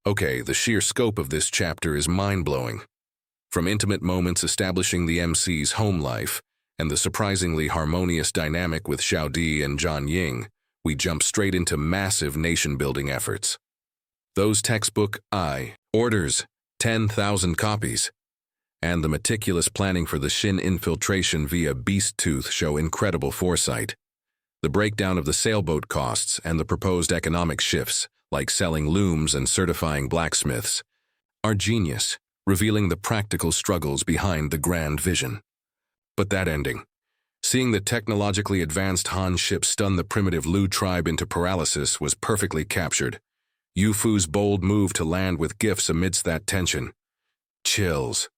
Okay, the sheer scope of this chapter is mind-blowing. From intimate moments establishing the MC's home life and the surprisingly harmonious dynamic with Xiaodi and Zhan Ying, we jump straight into massive nation-building efforts. Those textbook orders, 10,000 copies, and the meticulous planning for the Shin infiltration via Beast Tooth show incredible foresight. The breakdown of the sailboat costs and the proposed economic shifts, like selling looms and certifying blacksmiths, are genius, revealing the practical struggles behind the grand vision. But that ending, seeing the technologically advanced Han ship stun the primitive Lu tribe into paralysis, was perfectly captured. Yu Fu's bold move to land with gifts amidst that tension. Chills.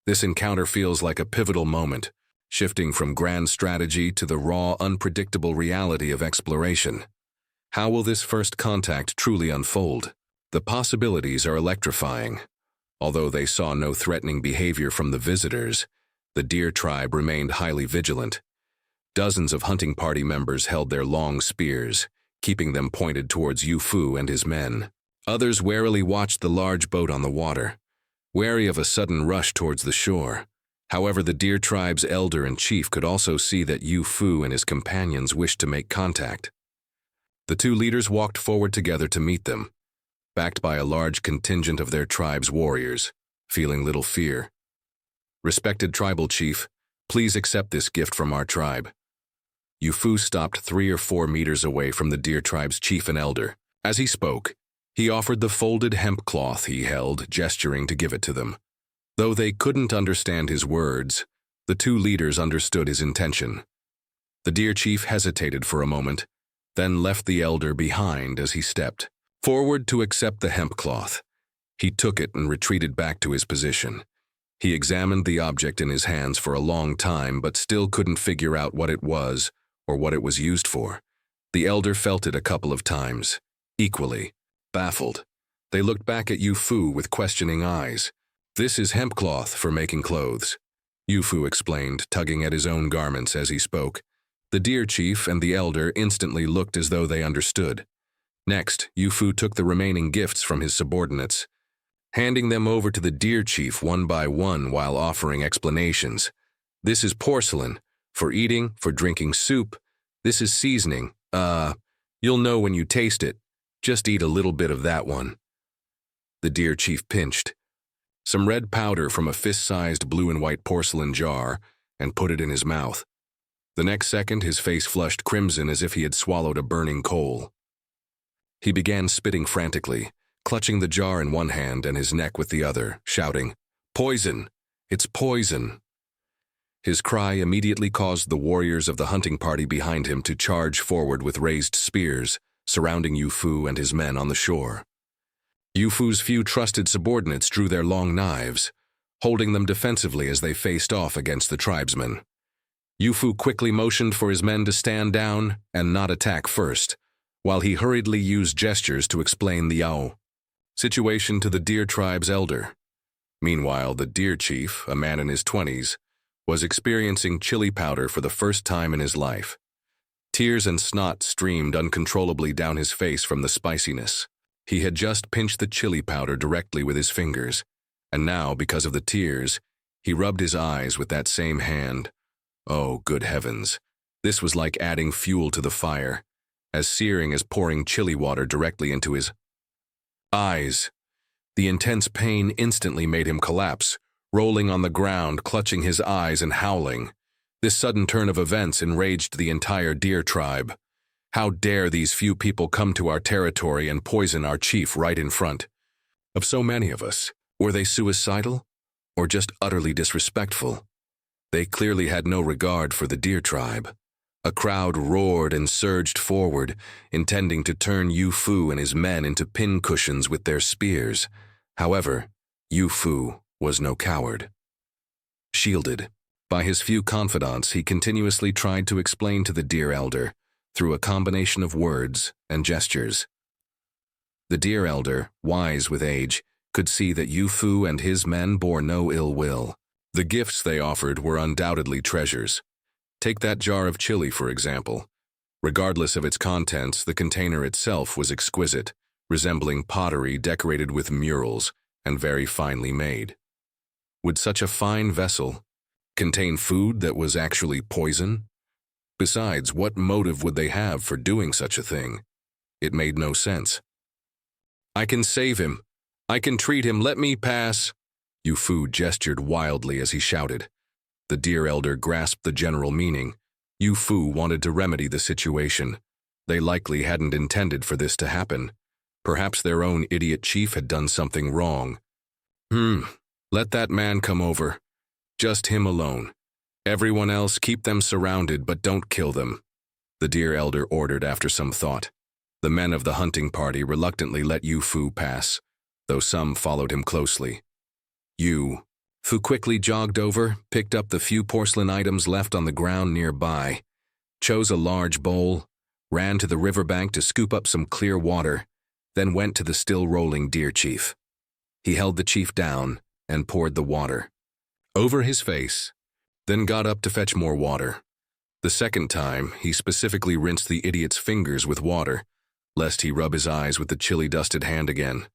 This encounter feels like a pivotal moment, shifting from grand strategy to the raw, unpredictable reality of exploration. How will this first contact truly unfold? The possibilities are electrifying. Although they saw no threatening behavior from the visitors, the deer tribe remained highly vigilant. Dozens of hunting party members held their long spears, keeping them pointed towards Yu Fu and his men. Others warily watched the large boat on the water, wary of a sudden rush towards the shore. However, the deer tribe's elder and chief could also see that Yu Fu and his companions wished to make contact. The two leaders walked forward together to meet them, backed by a large contingent of their tribe's warriors, feeling little fear. "Respected tribal chief, please accept this gift from our tribe." Yu Fu stopped 3 or 4 meters away from the deer tribe's chief and elder. As he spoke, he offered the folded hemp cloth he held, gesturing to give it to them. Though they couldn't understand his words, the two leaders understood his intention. The deer chief hesitated for a moment, then left the elder behind as he stepped forward to accept the hemp cloth. He took it and retreated back to his position. He examined the object in his hands for a long time, but still couldn't figure out what it was or what it was used for. The elder felt it a couple of times, equally baffled. They looked back at Yu Fu with questioning eyes. "This is hemp cloth for making clothes," Yu Fu explained, tugging at his own garments as he spoke. The deer chief and the elder instantly looked as though they understood. Next, Yu Fu took the remaining gifts from his subordinates, handing them over to the deer chief one by one while offering explanations. "This is porcelain, for eating, for drinking soup. This is seasoning. You'll know when you taste it. Just eat a little bit of that one." The deer chief pinched some red powder from a fist-sized blue and white porcelain jar and put it in his mouth. The next second, his face flushed crimson as if he had swallowed a burning coal. He began spitting frantically, clutching the jar in one hand and his neck with the other, shouting, "Poison! It's poison!" His cry immediately caused the warriors of the hunting party behind him to charge forward with raised spears, surrounding Yu Fu and his men on the shore. Yu Fu's few trusted subordinates drew their long knives, holding them defensively as they faced off against the tribesmen. Yu Fu quickly motioned for his men to stand down and not attack first, while he hurriedly used gestures to explain the situation to the deer tribe's elder. Meanwhile, the deer chief, a man in his 20s, was experiencing chili powder for the first time in his life. Tears and snot streamed uncontrollably down his face from the spiciness. He had just pinched the chili powder directly with his fingers, and now, because of the tears, he rubbed his eyes with that same hand. Oh, good heavens. This was like adding fuel to the fire, as searing as pouring chili water directly into his eyes. The intense pain instantly made him collapse, rolling on the ground, clutching his eyes and howling. This sudden turn of events enraged the entire deer tribe. How dare these few people come to our territory and poison our chief right in front of so many of us? Were they suicidal or just utterly disrespectful? They clearly had no regard for the deer tribe. A crowd roared and surged forward, intending to turn Yu Fu and his men into pincushions with their spears. However, Yu Fu was no coward. Shielded by his few confidants, he continuously tried to explain to the deer elder, through a combination of words and gestures. The deer elder, wise with age, could see that Yu Fu and his men bore no ill will. The gifts they offered were undoubtedly treasures. Take that jar of chili, for example. Regardless of its contents, the container itself was exquisite, resembling pottery decorated with murals and very finely made. Would such a fine vessel contain food that was actually poison? Besides, what motive would they have for doing such a thing? It made no sense. "I can save him. I can treat him. Let me pass." Yu Fu gestured wildly as he shouted. The deer elder grasped the general meaning. Yu Fu wanted to remedy the situation. They likely hadn't intended for this to happen. Perhaps their own idiot chief had done something wrong. Let that man come over. Just him alone. Everyone else, keep them surrounded, but don't kill them," the deer elder ordered after some thought. The men of the hunting party reluctantly let Yu Fu pass, though some followed him closely. Yu Fu quickly jogged over, picked up the few porcelain items left on the ground nearby, chose a large bowl, ran to the riverbank to scoop up some clear water, then went to the still-rolling deer chief. He held the chief down and poured the water over his face, then got up to fetch more water. The second time, he specifically rinsed the idiot's fingers with water, lest he rub his eyes with the chili-dusted hand again.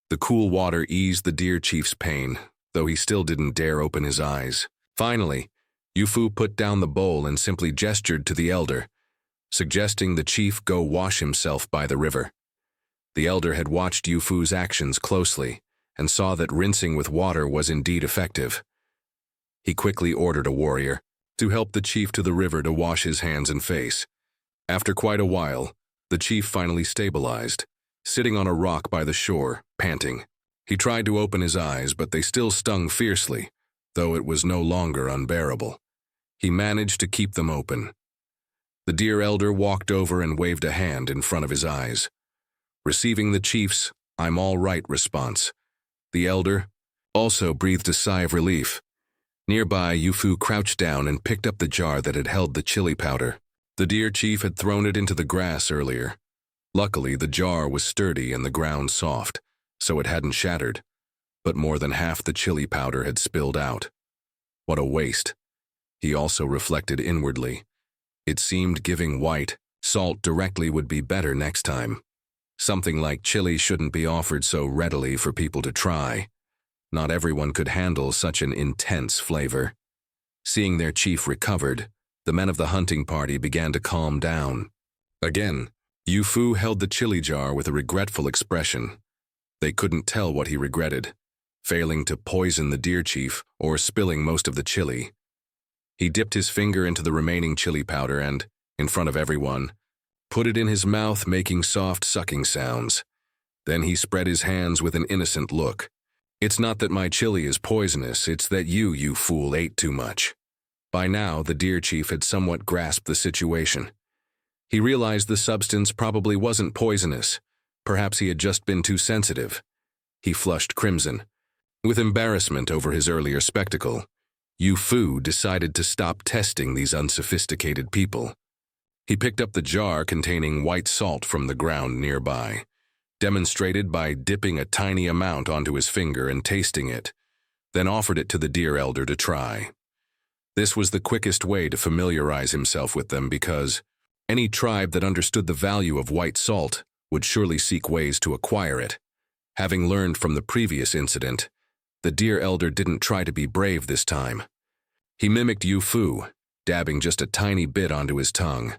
The cool water eased the deer chief's pain, though he still didn't dare open his eyes. Finally, Yu Fu put down the bowl and simply gestured to the elder, suggesting the chief go wash himself by the river. The elder had watched Yu Fu's actions closely and saw that rinsing with water was indeed effective. He quickly ordered a warrior to help the chief to the river to wash his hands and face. After quite a while, the chief finally stabilized, sitting on a rock by the shore, panting. He tried to open his eyes, but they still stung fiercely, though it was no longer unbearable. He managed to keep them open. The deer elder walked over and waved a hand in front of his eyes. Receiving the chief's "I'm all right" response, the elder also breathed a sigh of relief. Nearby, Yu Fu crouched down and picked up the jar that had held the chili powder. The deer chief had thrown it into the grass earlier. Luckily, the jar was sturdy and the ground soft, so it hadn't shattered, but more than half the chili powder had spilled out. What a waste. He also reflected inwardly. It seemed giving white salt directly would be better next time. Something like chili shouldn't be offered so readily for people to try. Not everyone could handle such an intense flavor. Seeing their chief recovered, the men of the hunting party began to calm down. Again, Yu Fu held the chili jar with a regretful expression. They couldn't tell what he regretted, failing to poison the deer chief or spilling most of the chili. He dipped his finger into the remaining chili powder and, in front of everyone, put it in his mouth, making soft sucking sounds. Then he spread his hands with an innocent look. "It's not that my chili is poisonous, it's that you fool, ate too much." By now, the deer chief had somewhat grasped the situation. He realized the substance probably wasn't poisonous. Perhaps he had just been too sensitive. He flushed crimson. With embarrassment over his earlier spectacle, Yu Fu decided to stop testing these unsophisticated people. He picked up the jar containing white salt from the ground nearby, demonstrated by dipping a tiny amount onto his finger and tasting it, then offered it to the deer elder to try. This was the quickest way to familiarize himself with them because any tribe that understood the value of white salt would surely seek ways to acquire it. Having learned from the previous incident, the deer elder didn't try to be brave this time. He mimicked Yu Fu, dabbing just a tiny bit onto his tongue.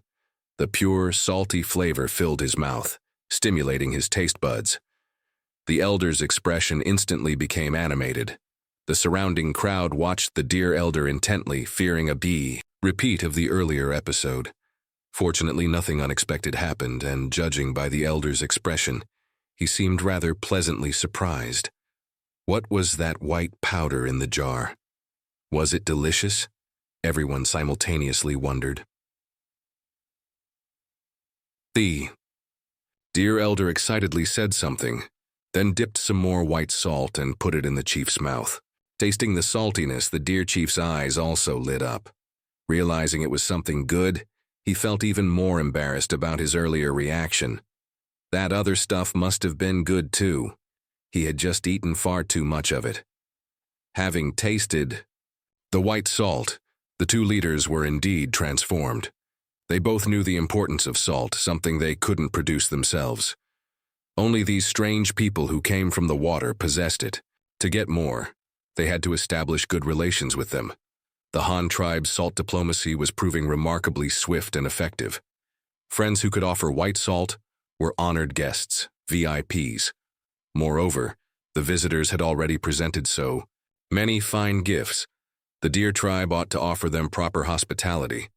The pure, salty flavor filled his mouth, stimulating his taste buds. The elder's expression instantly became animated. The surrounding crowd watched the deer elder intently, fearing a repeat of the earlier episode. Fortunately, nothing unexpected happened, and judging by the elder's expression, he seemed rather pleasantly surprised. What was that white powder in the jar? Was it delicious? Everyone simultaneously wondered. The deer elder excitedly said something, then dipped some more white salt and put it in the chief's mouth. Tasting the saltiness, the deer chief's eyes also lit up. Realizing it was something good, he felt even more embarrassed about his earlier reaction. That other stuff must have been good too. He had just eaten far too much of it. Having tasted the white salt, the two leaders were indeed transformed. They both knew the importance of salt, something they couldn't produce themselves. Only these strange people who came from the water possessed it. To get more, they had to establish good relations with them. The Han tribe's salt diplomacy was proving remarkably swift and effective. Friends who could offer white salt were honored guests, VIPs. Moreover, the visitors had already presented so many fine gifts. The deer tribe ought to offer them proper hospitality.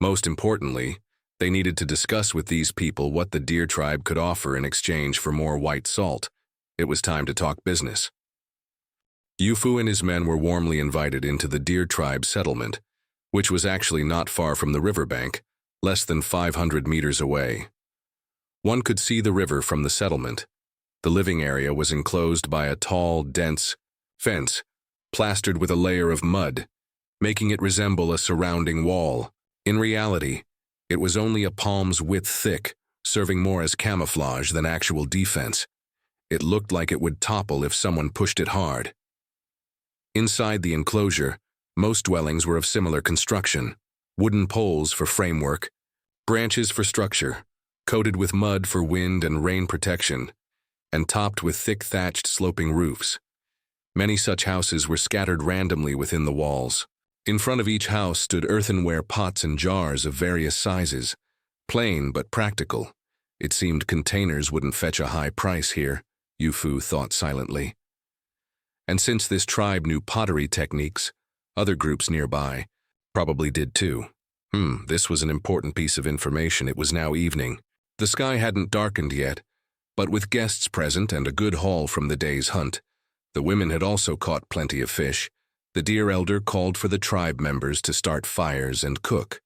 Most importantly, they needed to discuss with these people what the deer tribe could offer in exchange for more white salt. It was time to talk business. Yu Fu and his men were warmly invited into the deer tribe settlement, which was actually not far from the riverbank, less than 500 meters away. One could see the river from the settlement. The living area was enclosed by a tall, dense fence, plastered with a layer of mud, making it resemble a surrounding wall. In reality, it was only a palm's width thick, serving more as camouflage than actual defense. It looked like it would topple if someone pushed it hard. Inside the enclosure, most dwellings were of similar construction: wooden poles for framework, branches for structure, coated with mud for wind and rain protection, and topped with thick thatched sloping roofs. Many such houses were scattered randomly within the walls. In front of each house stood earthenware pots and jars of various sizes, plain but practical. It seemed containers wouldn't fetch a high price here, Yu Fu thought silently. And since this tribe knew pottery techniques, other groups nearby probably did too. This was an important piece of information. It was now evening. The sky hadn't darkened yet, but with guests present and a good haul from the day's hunt, the women had also caught plenty of fish. The deer elder called for the tribe members to start fires and cook.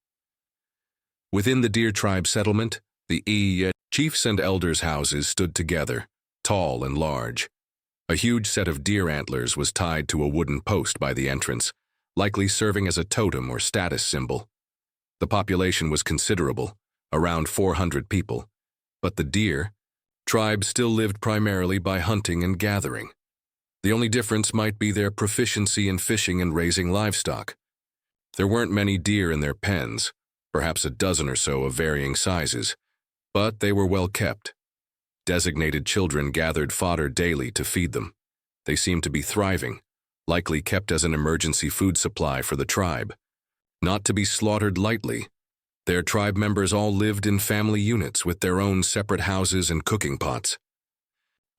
Within the deer tribe settlement, the chiefs and elders' houses stood together, tall and large. A huge set of deer antlers was tied to a wooden post by the entrance, likely serving as a totem or status symbol. The population was considerable, around 400 people, but the deer tribe still lived primarily by hunting and gathering. The only difference might be their proficiency in fishing and raising livestock. There weren't many deer in their pens, perhaps a dozen or so of varying sizes, but they were well kept. Designated children gathered fodder daily to feed them. They seemed to be thriving, likely kept as an emergency food supply for the tribe. Not to be slaughtered lightly, their tribe members all lived in family units with their own separate houses and cooking pots.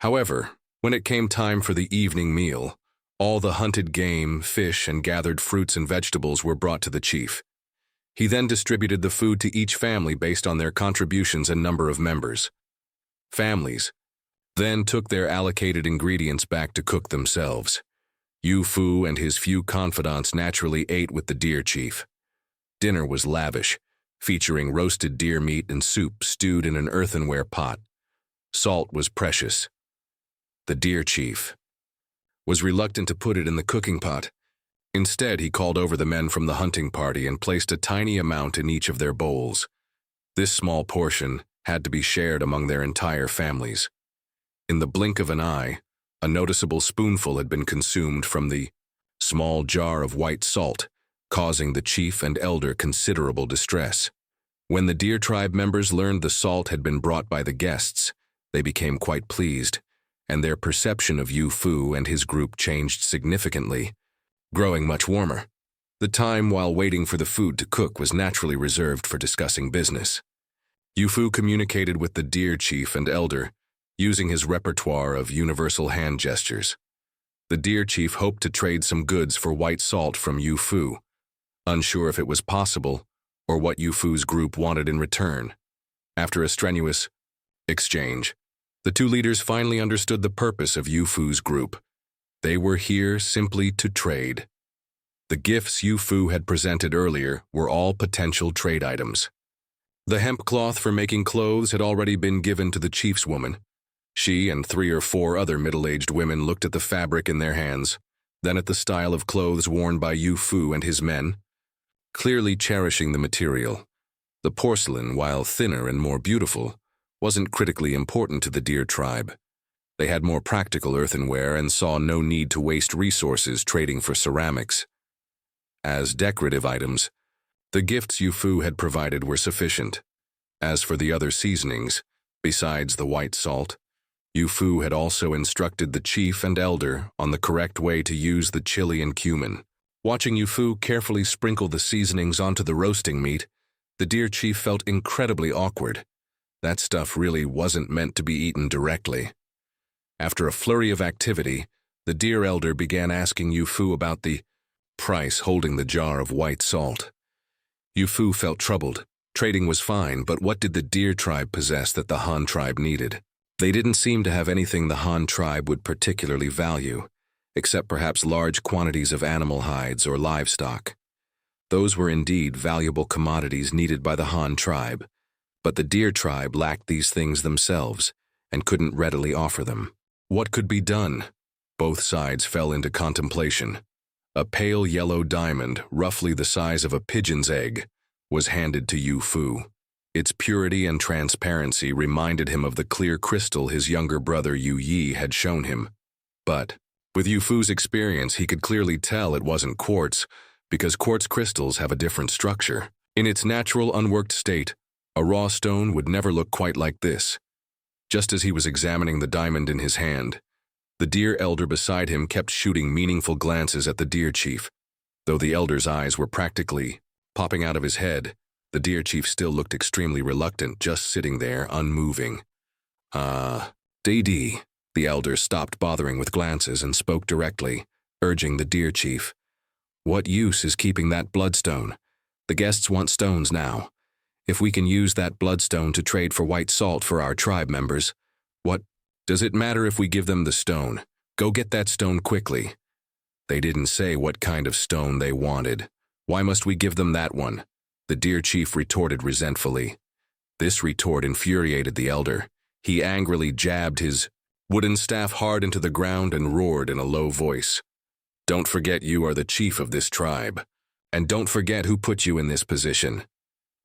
However, when it came time for the evening meal, all the hunted game, fish, and gathered fruits and vegetables were brought to the chief. He then distributed the food to each family based on their contributions and number of members. Families then took their allocated ingredients back to cook themselves. Yu Fu and his few confidants naturally ate with the deer chief. Dinner was lavish, featuring roasted deer meat and soup stewed in an earthenware pot. Salt was precious. The deer chief was reluctant to put it in the cooking pot. Instead, he called over the men from the hunting party and placed a tiny amount in each of their bowls. This small portion had to be shared among their entire families. In the blink of an eye, a noticeable spoonful had been consumed from the small jar of white salt, causing the chief and elder considerable distress. When the deer tribe members learned the salt had been brought by the guests, they became quite pleased, and their perception of Yu Fu and his group changed significantly, growing much warmer. The time while waiting for the food to cook was naturally reserved for discussing business. Yu Fu communicated with the deer chief and elder, using his repertoire of universal hand gestures. The deer chief hoped to trade some goods for white salt from Yu Fu, unsure if it was possible or what Yu Fu's group wanted in return. After a strenuous exchange, the two leaders finally understood the purpose of Yu Fu's group. They were here simply to trade. The gifts Yu Fu had presented earlier were all potential trade items. The hemp cloth for making clothes had already been given to the chief's woman. She and 3 or 4 other middle-aged women looked at the fabric in their hands, then at the style of clothes worn by Yu Fu and his men, clearly cherishing the material. The porcelain, while thinner and more beautiful, wasn't critically important to the deer tribe. They had more practical earthenware and saw no need to waste resources trading for ceramics. As decorative items, the gifts Yu Fu had provided were sufficient. As for the other seasonings, besides the white salt, Yu Fu had also instructed the chief and elder on the correct way to use the chili and cumin. Watching Yu Fu carefully sprinkle the seasonings onto the roasting meat, the deer chief felt incredibly awkward. That stuff really wasn't meant to be eaten directly. After a flurry of activity, the deer elder began asking Yu Fu about the price holding the jar of white salt. Yu Fu felt troubled. Trading was fine, but what did the deer tribe possess that the Han tribe needed? They didn't seem to have anything the Han tribe would particularly value, except perhaps large quantities of animal hides or livestock. Those were indeed valuable commodities needed by the Han tribe, but the deer tribe lacked these things themselves and couldn't readily offer them. What could be done? Both sides fell into contemplation. A pale yellow diamond, roughly the size of a pigeon's egg, was handed to Yu Fu. Its purity and transparency reminded him of the clear crystal his younger brother Yu Yi had shown him. But, with Yu Fu's experience, he could clearly tell it wasn't quartz, because quartz crystals have a different structure. In its natural unworked state, a raw stone would never look quite like this. Just as he was examining the diamond in his hand, the deer elder beside him kept shooting meaningful glances at the deer chief. Though the elder's eyes were practically popping out of his head, the deer chief still looked extremely reluctant, just sitting there, unmoving. Dee, the elder stopped bothering with glances and spoke directly, urging the deer chief. What use is keeping that bloodstone? The guests want stones now. If we can use that bloodstone to trade for white salt for our tribe members, what does it matter if we give them the stone? Go get that stone quickly. They didn't say what kind of stone they wanted. Why must we give them that one? The deer chief retorted resentfully. This retort infuriated the elder. He angrily jabbed his wooden staff hard into the ground and roared in a low voice. Don't forget you are the chief of this tribe. And don't forget who put you in this position.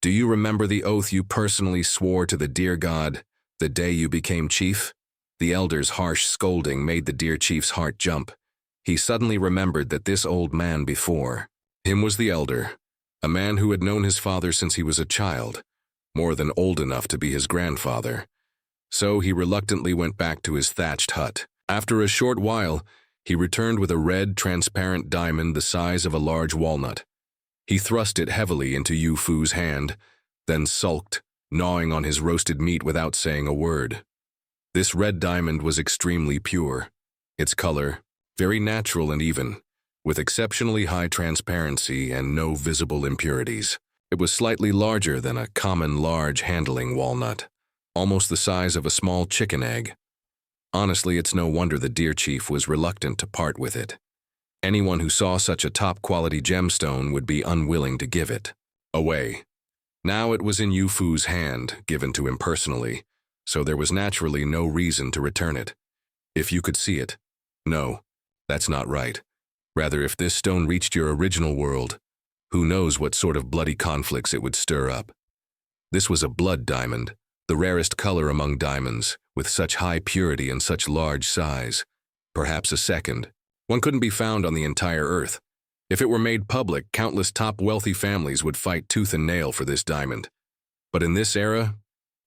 Do you remember the oath you personally swore to the deer god the day you became chief? The elder's harsh scolding made the deer chief's heart jump. He suddenly remembered that this old man before him was the elder, a man who had known his father since he was a child, more than old enough to be his grandfather. So he reluctantly went back to his thatched hut. After a short while, he returned with a red, transparent diamond the size of a large walnut. He thrust it heavily into Yu Fu's hand, then sulked, gnawing on his roasted meat without saying a word. This red diamond was extremely pure. Its color, very natural and even, with exceptionally high transparency and no visible impurities. It was slightly larger than a common large handling walnut, almost the size of a small chicken egg. Honestly, it's no wonder the deer chief was reluctant to part with it. Anyone who saw such a top-quality gemstone would be unwilling to give it away. Now it was in Yu Fu's hand, given to him personally, so there was naturally no reason to return it. If you could see it. No, that's not right. Rather, if this stone reached your original world, who knows what sort of bloody conflicts it would stir up. This was a blood diamond, the rarest color among diamonds, with such high purity and such large size. Perhaps a second. One couldn't be found on the entire earth. If it were made public, countless top wealthy families would fight tooth and nail for this diamond. But in this era,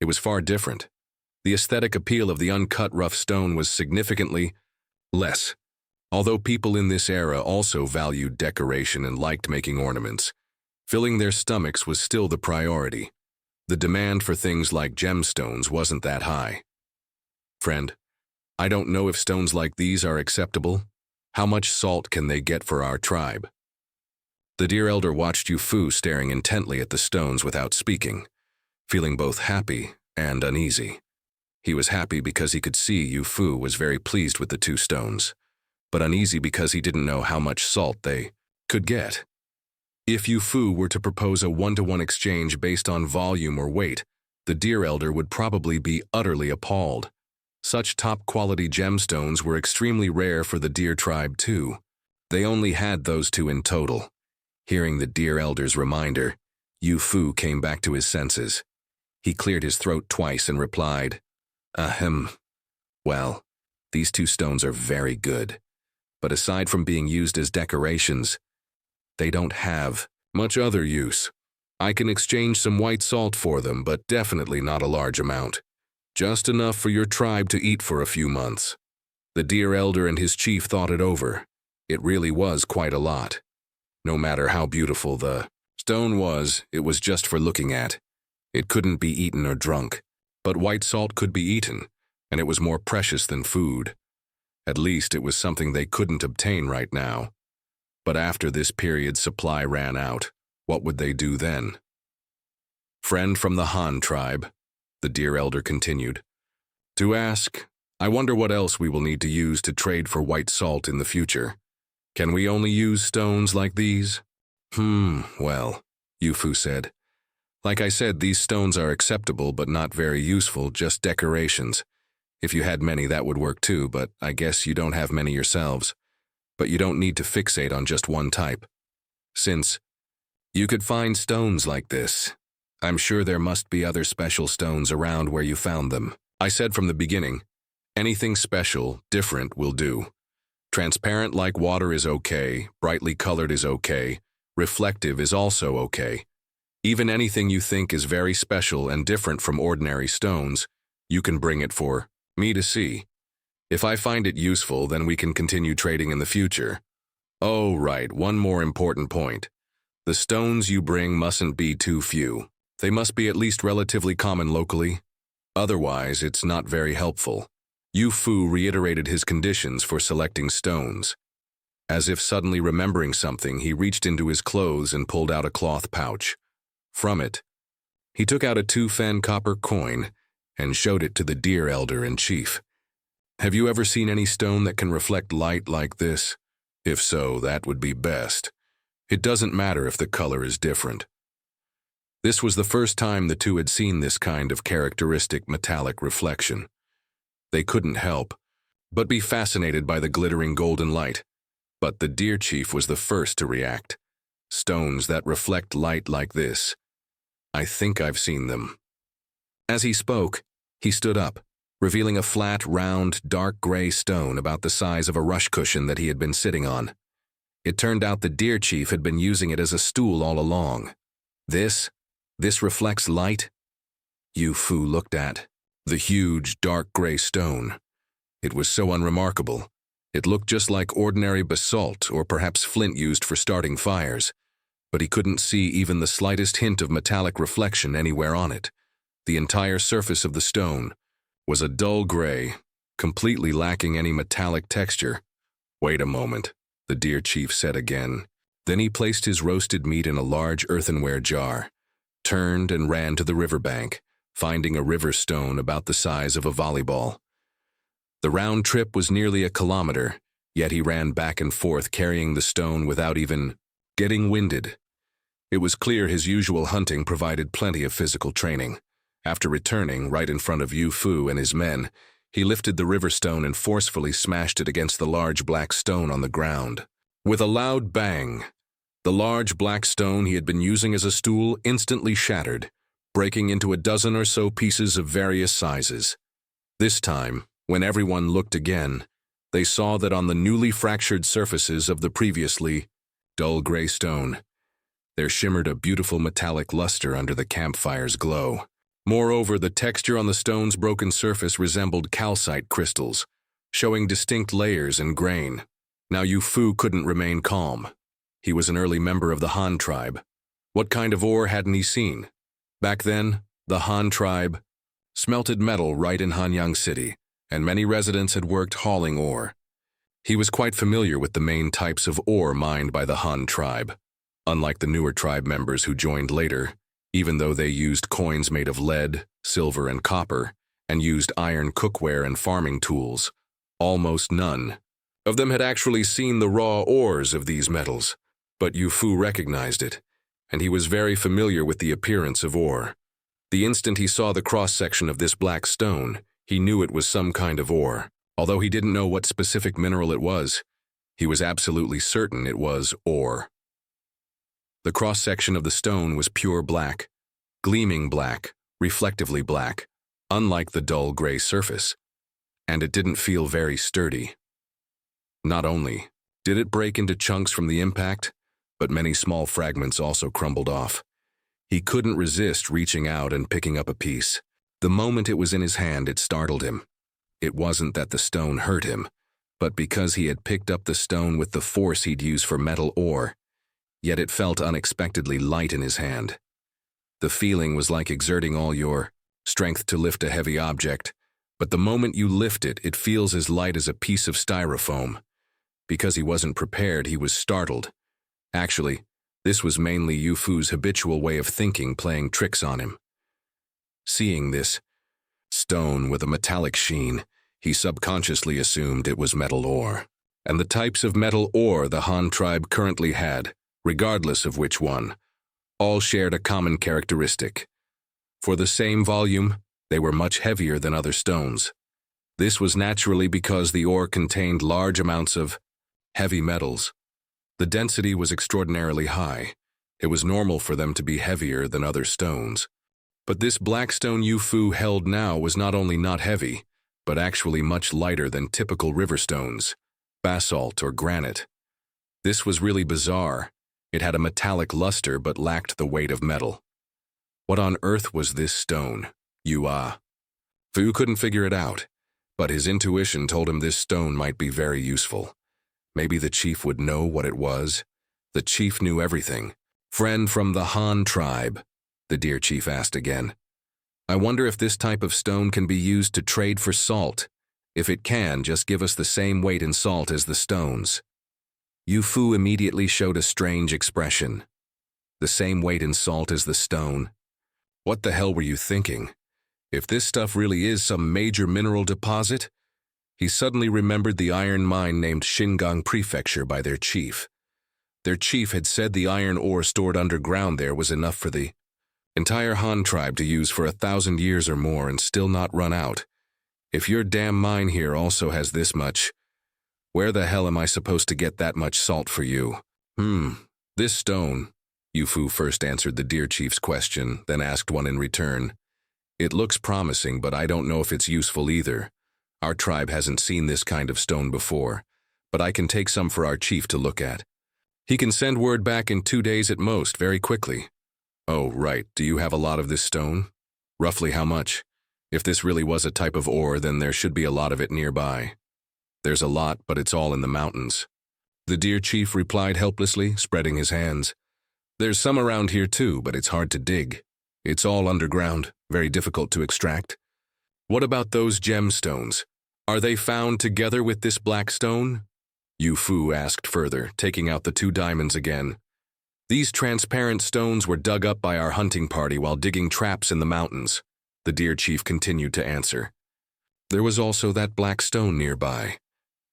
it was far different. The aesthetic appeal of the uncut rough stone was significantly less. Although people in this era also valued decoration and liked making ornaments, filling their stomachs was still the priority. The demand for things like gemstones wasn't that high. Friend, I don't know if stones like these are acceptable. How much salt can they get for our tribe? The deer elder watched Yu Fu staring intently at the stones without speaking, feeling both happy and uneasy. He was happy because he could see Yu Fu was very pleased with the two stones, but uneasy because he didn't know how much salt they could get. If Yu Fu were to propose a one-to-one exchange based on volume or weight, the deer elder would probably be utterly appalled. Such top-quality gemstones were extremely rare for the deer tribe too. They only had those two in total. Hearing the deer elder's reminder, Yu Fu came back to his senses. He cleared his throat twice and replied, Ahem. Well, these two stones are very good. But aside from being used as decorations, they don't have much other use. I can exchange some white salt for them, but definitely not a large amount. Just enough for your tribe to eat for a few months. The deer elder and his chief thought it over. It really was quite a lot. No matter how beautiful the stone was, it was just for looking at. It couldn't be eaten or drunk. But white salt could be eaten, and it was more precious than food. At least it was something they couldn't obtain right now. But after this period's supply ran out, what would they do then? Friend from the Han tribe, the deer elder continued, to ask, I wonder what else we will need to use to trade for white salt in the future. Can we only use stones like these? Well, Yufu said. Like I said, these stones are acceptable but not very useful, just decorations. If you had many, that would work too, but I guess you don't have many yourselves. But you don't need to fixate on just one type. Since you could find stones like this, I'm sure there must be other special stones around where you found them. I said from the beginning, anything special, different will do. Transparent like water is okay, brightly colored is okay, reflective is also okay. Even anything you think is very special and different from ordinary stones, you can bring it for me to see. If I find it useful, then we can continue trading in the future. Oh, right, one more important point. The stones you bring mustn't be too few. They must be at least relatively common locally. Otherwise, it's not very helpful. Yu Fu reiterated his conditions for selecting stones. As if suddenly remembering something, he reached into his clothes and pulled out a cloth pouch. From it, he took out a 2-fen copper coin and showed it to the deer elder and chief. Have you ever seen any stone that can reflect light like this? If so, that would be best. It doesn't matter if the color is different. This was the first time the two had seen this kind of characteristic metallic reflection. They couldn't help but be fascinated by the glittering golden light. But the deer chief was the first to react. Stones that reflect light like this. I think I've seen them. As he spoke, he stood up, revealing a flat, round, dark gray stone about the size of a rush cushion that he had been sitting on. It turned out the deer chief had been using it as a stool all along. This reflects light? Yu Fu looked at the huge, dark gray stone. It was so unremarkable. It looked just like ordinary basalt or perhaps flint used for starting fires, but he couldn't see even the slightest hint of metallic reflection anywhere on it. The entire surface of the stone was a dull gray, completely lacking any metallic texture. Wait a moment, the deer chief said again. Then he placed his roasted meat in a large earthenware jar, turned and ran to the riverbank, finding a river stone about the size of a volleyball. The round trip was nearly a kilometer, yet he ran back and forth carrying the stone without even getting winded. It was clear his usual hunting provided plenty of physical training. After returning, right in front of Yu Fu and his men, he lifted the river stone and forcefully smashed it against the large black stone on the ground. With a loud bang, the large black stone he had been using as a stool instantly shattered, breaking into a dozen or so pieces of various sizes. This time, when everyone looked again, they saw that on the newly fractured surfaces of the previously dull gray stone, there shimmered a beautiful metallic luster under the campfire's glow. Moreover, the texture on the stone's broken surface resembled calcite crystals, showing distinct layers and grain. Now Yu Fu couldn't remain calm. He was an early member of the Han tribe. What kind of ore hadn't he seen? Back then, the Han tribe smelted metal right in Hanyang City, and many residents had worked hauling ore. He was quite familiar with the main types of ore mined by the Han tribe. Unlike the newer tribe members who joined later, even though they used coins made of lead, silver, and copper, and used iron cookware and farming tools, almost none of them had actually seen the raw ores of these metals. But Yu Fu recognized it, and he was very familiar with the appearance of ore. The instant he saw the cross-section of this black stone, he knew it was some kind of ore. Although he didn't know what specific mineral it was, he was absolutely certain it was ore. The cross-section of the stone was pure black, gleaming black, reflectively black, unlike the dull gray surface, and it didn't feel very sturdy. Not only did it break into chunks from the impact, but many small fragments also crumbled off. He couldn't resist reaching out and picking up a piece. The moment it was in his hand, it startled him. It wasn't that the stone hurt him, but because he had picked up the stone with the force he'd use for metal ore, yet it felt unexpectedly light in his hand. The feeling was like exerting all your strength to lift a heavy object, but the moment you lift it, it feels as light as a piece of styrofoam. Because he wasn't prepared, he was startled. Actually, this was mainly Yu Fu's habitual way of thinking playing tricks on him. Seeing this stone with a metallic sheen, he subconsciously assumed it was metal ore. And the types of metal ore the Han tribe currently had, regardless of which one, all shared a common characteristic. For the same volume, they were much heavier than other stones. This was naturally because the ore contained large amounts of heavy metals. The density was extraordinarily high. It was normal for them to be heavier than other stones. But this black stone Yu Fu held now was not only not heavy, but actually much lighter than typical river stones, basalt or granite. This was really bizarre. It had a metallic luster but lacked the weight of metal. What on earth was this stone? Fu couldn't figure it out, but his intuition told him this stone might be very useful. Maybe the chief would know what it was. The chief knew everything. Friend from the Han tribe, the deer chief asked again. I wonder if this type of stone can be used to trade for salt. If it can, just give us the same weight in salt as the stones. Yu Fu immediately showed a strange expression. The same weight in salt as the stone? What the hell were you thinking? If this stuff really is some major mineral deposit? He suddenly remembered the iron mine named Shingang Prefecture by their chief. Their chief had said the iron ore stored underground there was enough for the entire Han tribe to use for 1,000 years or more and still not run out. If your damn mine here also has this much, where the hell am I supposed to get that much salt for you? This stone. Yu Fu first answered the deer chief's question, then asked one in return. It looks promising, but I don't know if it's useful either. Our tribe hasn't seen this kind of stone before, but I can take some for our chief to look at. He can send word back in 2 days at most, very quickly. Oh, right. Do you have a lot of this stone? Roughly how much? If this really was a type of ore, then there should be a lot of it nearby. There's a lot, but it's all in the mountains. The deer chief replied helplessly, spreading his hands. There's some around here too, but it's hard to dig. It's all underground, very difficult to extract. What about those gemstones? Are they found together with this black stone? Yu Fu asked further, taking out the 2 diamonds again. These transparent stones were dug up by our hunting party while digging traps in the mountains. The deer chief continued to answer. There was also that black stone nearby.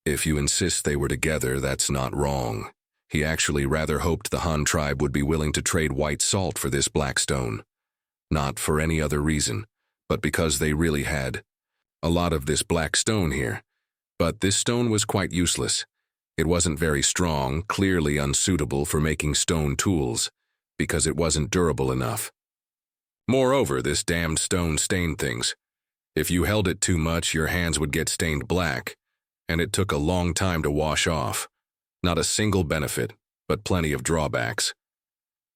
If you insist they were together, that's not wrong. He actually rather hoped the Han tribe would be willing to trade white salt for this black stone. Not for any other reason, but because they really had a lot of this black stone here. But this stone was quite useless. It wasn't very strong, clearly unsuitable for making stone tools, because it wasn't durable enough. Moreover, this damned stone stained things. If you held it too much, your hands would get stained black, and it took a long time to wash off. Not a single benefit, but plenty of drawbacks.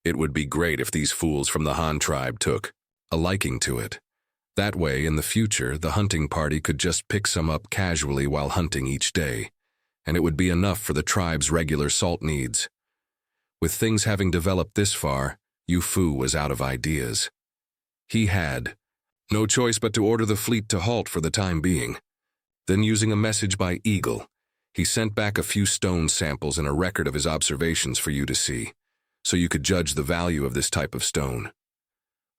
It would be great if these fools from the Han tribe took a liking to it. That way, in the future, the hunting party could just pick some up casually while hunting each day, and it would be enough for the tribe's regular salt needs. With things having developed this far, Yu Fu was out of ideas. He had no choice but to order the fleet to halt for the time being. Then, using a message by Eagle, he sent back a few stone samples and a record of his observations for you to see, so you could judge the value of this type of stone.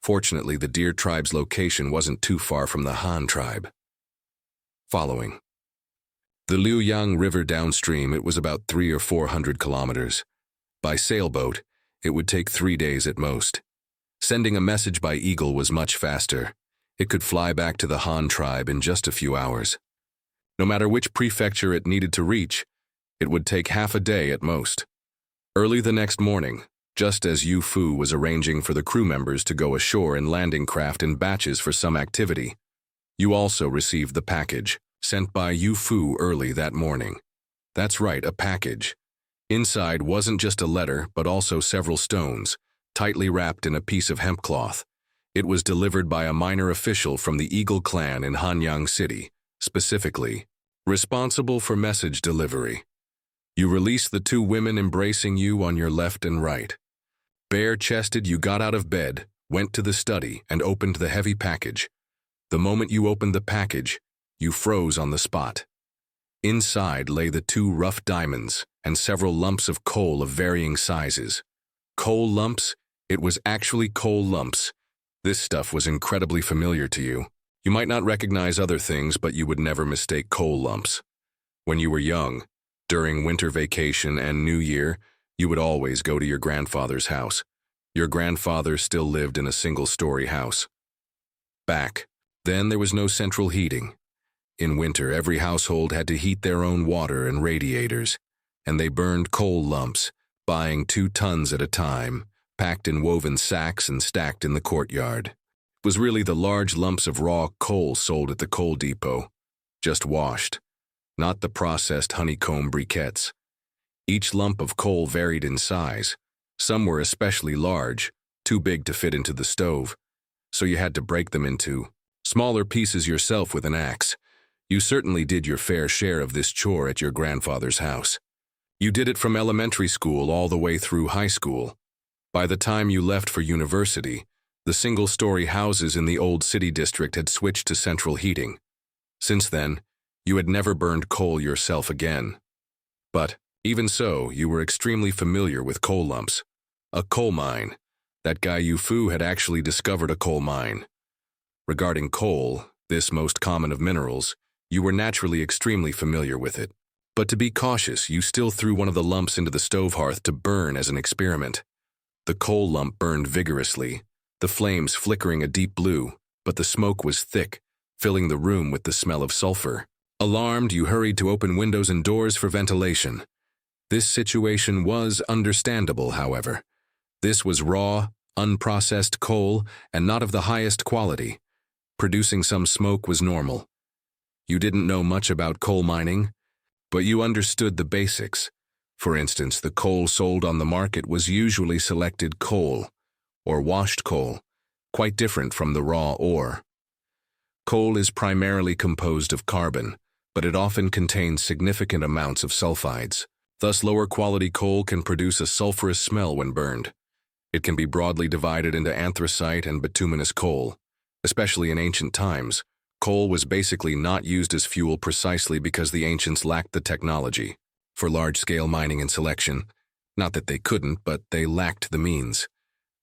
Fortunately, the deer tribe's location wasn't too far from the Han tribe. Following the Liuyang River downstream, it was about 300 or 400 kilometers. By sailboat, it would take 3 days at most. Sending a message by Eagle was much faster. It could fly back to the Han tribe in just a few hours. No matter which prefecture it needed to reach, it would take half a day at most. Early the next morning, just as Yu Fu was arranging for the crew members to go ashore in landing craft in batches for some activity, you also received the package, sent by Yu Fu early that morning. That's right, a package. Inside wasn't just a letter, but also several stones, tightly wrapped in a piece of hemp cloth. It was delivered by a minor official from the Eagle clan in Hanyang City, specifically responsible for message delivery. You released the two women embracing you on your left and right. Bare-chested, you got out of bed, went to the study, and opened the heavy package. The moment you opened the package, you froze on the spot. Inside lay the two rough diamonds and several lumps of coal of varying sizes. Coal lumps? It was actually coal lumps. This stuff was incredibly familiar to you. You might not recognize other things, but you would never mistake coal lumps. When you were young, during winter vacation and New Year, you would always go to your grandfather's house. Your grandfather still lived in a single-story house. Back then, there was no central heating. In winter, every household had to heat their own water and radiators, and they burned coal lumps, buying 2 tons at a time, packed in woven sacks and stacked in the courtyard. It was really the large lumps of raw coal sold at the coal depot, just washed, not the processed honeycomb briquettes. Each lump of coal varied in size. Some were especially large, too big to fit into the stove, so you had to break them into smaller pieces yourself with an axe. You certainly did your fair share of this chore at your grandfather's house. You did it from elementary school all the way through high school. By the time you left for university, the single-story houses in the old city district had switched to central heating. Since then, you had never burned coal yourself again. But, even so, you were extremely familiar with coal lumps. A coal mine. That guy Yu Fu had actually discovered a coal mine. Regarding coal, this most common of minerals, you were naturally extremely familiar with it. But to be cautious, you still threw one of the lumps into the stove hearth to burn as an experiment. The coal lump burned vigorously, the flames flickering a deep blue, but the smoke was thick, filling the room with the smell of sulfur. Alarmed, you hurried to open windows and doors for ventilation. This situation was understandable, however. This was raw, unprocessed coal and not of the highest quality. Producing some smoke was normal. You didn't know much about coal mining, but you understood the basics. For instance, the coal sold on the market was usually selected coal, or washed coal, quite different from the raw ore. Coal is primarily composed of carbon, but it often contains significant amounts of sulfides. Thus, lower quality coal can produce a sulfurous smell when burned. It can be broadly divided into anthracite and bituminous coal. Especially in ancient times, coal was basically not used as fuel precisely because the ancients lacked the technology for large-scale mining and selection. Not that they couldn't, but they lacked the means.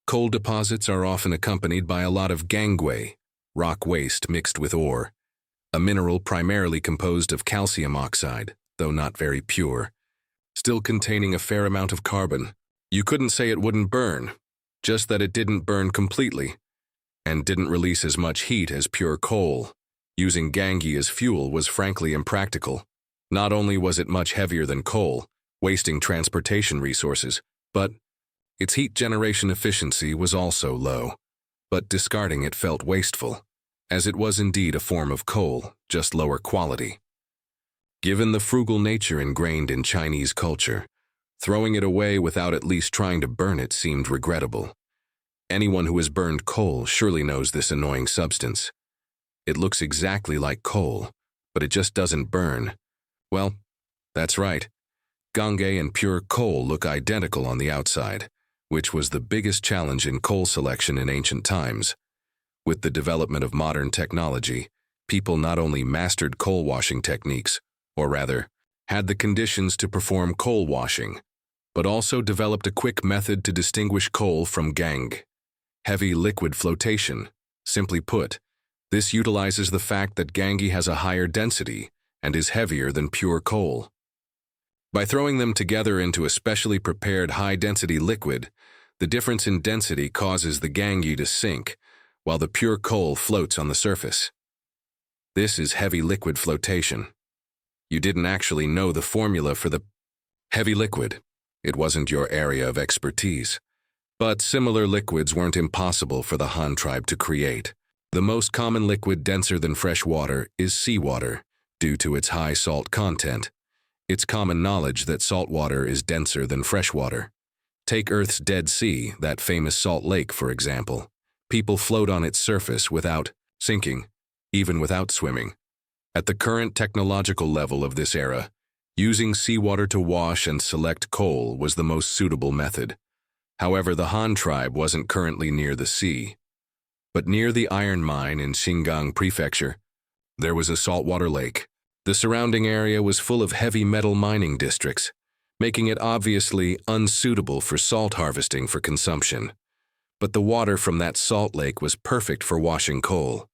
Coal deposits are often accompanied by a lot of gangue, rock waste mixed with ore, a mineral primarily composed of calcium oxide, though not very pure, still containing a fair amount of carbon. You couldn't say it wouldn't burn, just that it didn't burn completely, and didn't release as much heat as pure coal. Using gangue as fuel was frankly impractical. Not only was it much heavier than coal, wasting transportation resources, but its heat generation efficiency was also low. But discarding it felt wasteful, as it was indeed a form of coal, just lower quality. Given the frugal nature ingrained in Chinese culture, throwing it away without at least trying to burn it seemed regrettable. Anyone who has burned coal surely knows this annoying substance. It looks exactly like coal, but it just doesn't burn. Well, that's right. Gangue and pure coal look identical on the outside, which was the biggest challenge in coal selection in ancient times. With the development of modern technology, people not only mastered coal washing techniques, or rather, had the conditions to perform coal washing, but also developed a quick method to distinguish coal from gangue. Heavy liquid flotation. Simply put, this utilizes the fact that gangue has a higher density and is heavier than pure coal. By throwing them together into a specially prepared high-density liquid, the difference in density causes the gangue to sink, while the pure coal floats on the surface. This is heavy liquid flotation. You didn't actually know the formula for the heavy liquid. It wasn't your area of expertise. But similar liquids weren't impossible for the Han tribe to create. The most common liquid denser than fresh water is seawater, due to its high salt content. It's common knowledge that salt water is denser than fresh water. Take Earth's Dead Sea, that famous salt lake, for example. People float on its surface without sinking, even without swimming. At the current technological level of this era, using seawater to wash and select coal was the most suitable method. However, the Han tribe wasn't currently near the sea. But near the iron mine in Xinjiang Prefecture, there was a saltwater lake. The surrounding area was full of heavy metal mining districts, making it obviously unsuitable for salt harvesting for consumption. But the water from that salt lake was perfect for washing coal.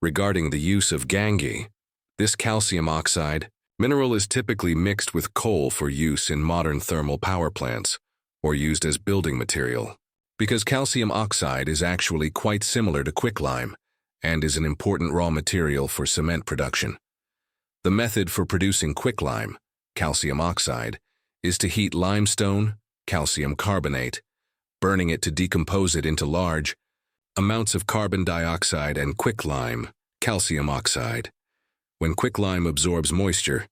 Regarding the use of gangue, this calcium oxide mineral is typically mixed with coal for use in modern thermal power plants or used as building material, because calcium oxide is actually quite similar to quicklime and is an important raw material for cement production. The method for producing quicklime, calcium oxide, is to heat limestone, calcium carbonate, burning it to decompose it into large amounts of carbon dioxide and quicklime, calcium oxide. When quicklime absorbs moisture,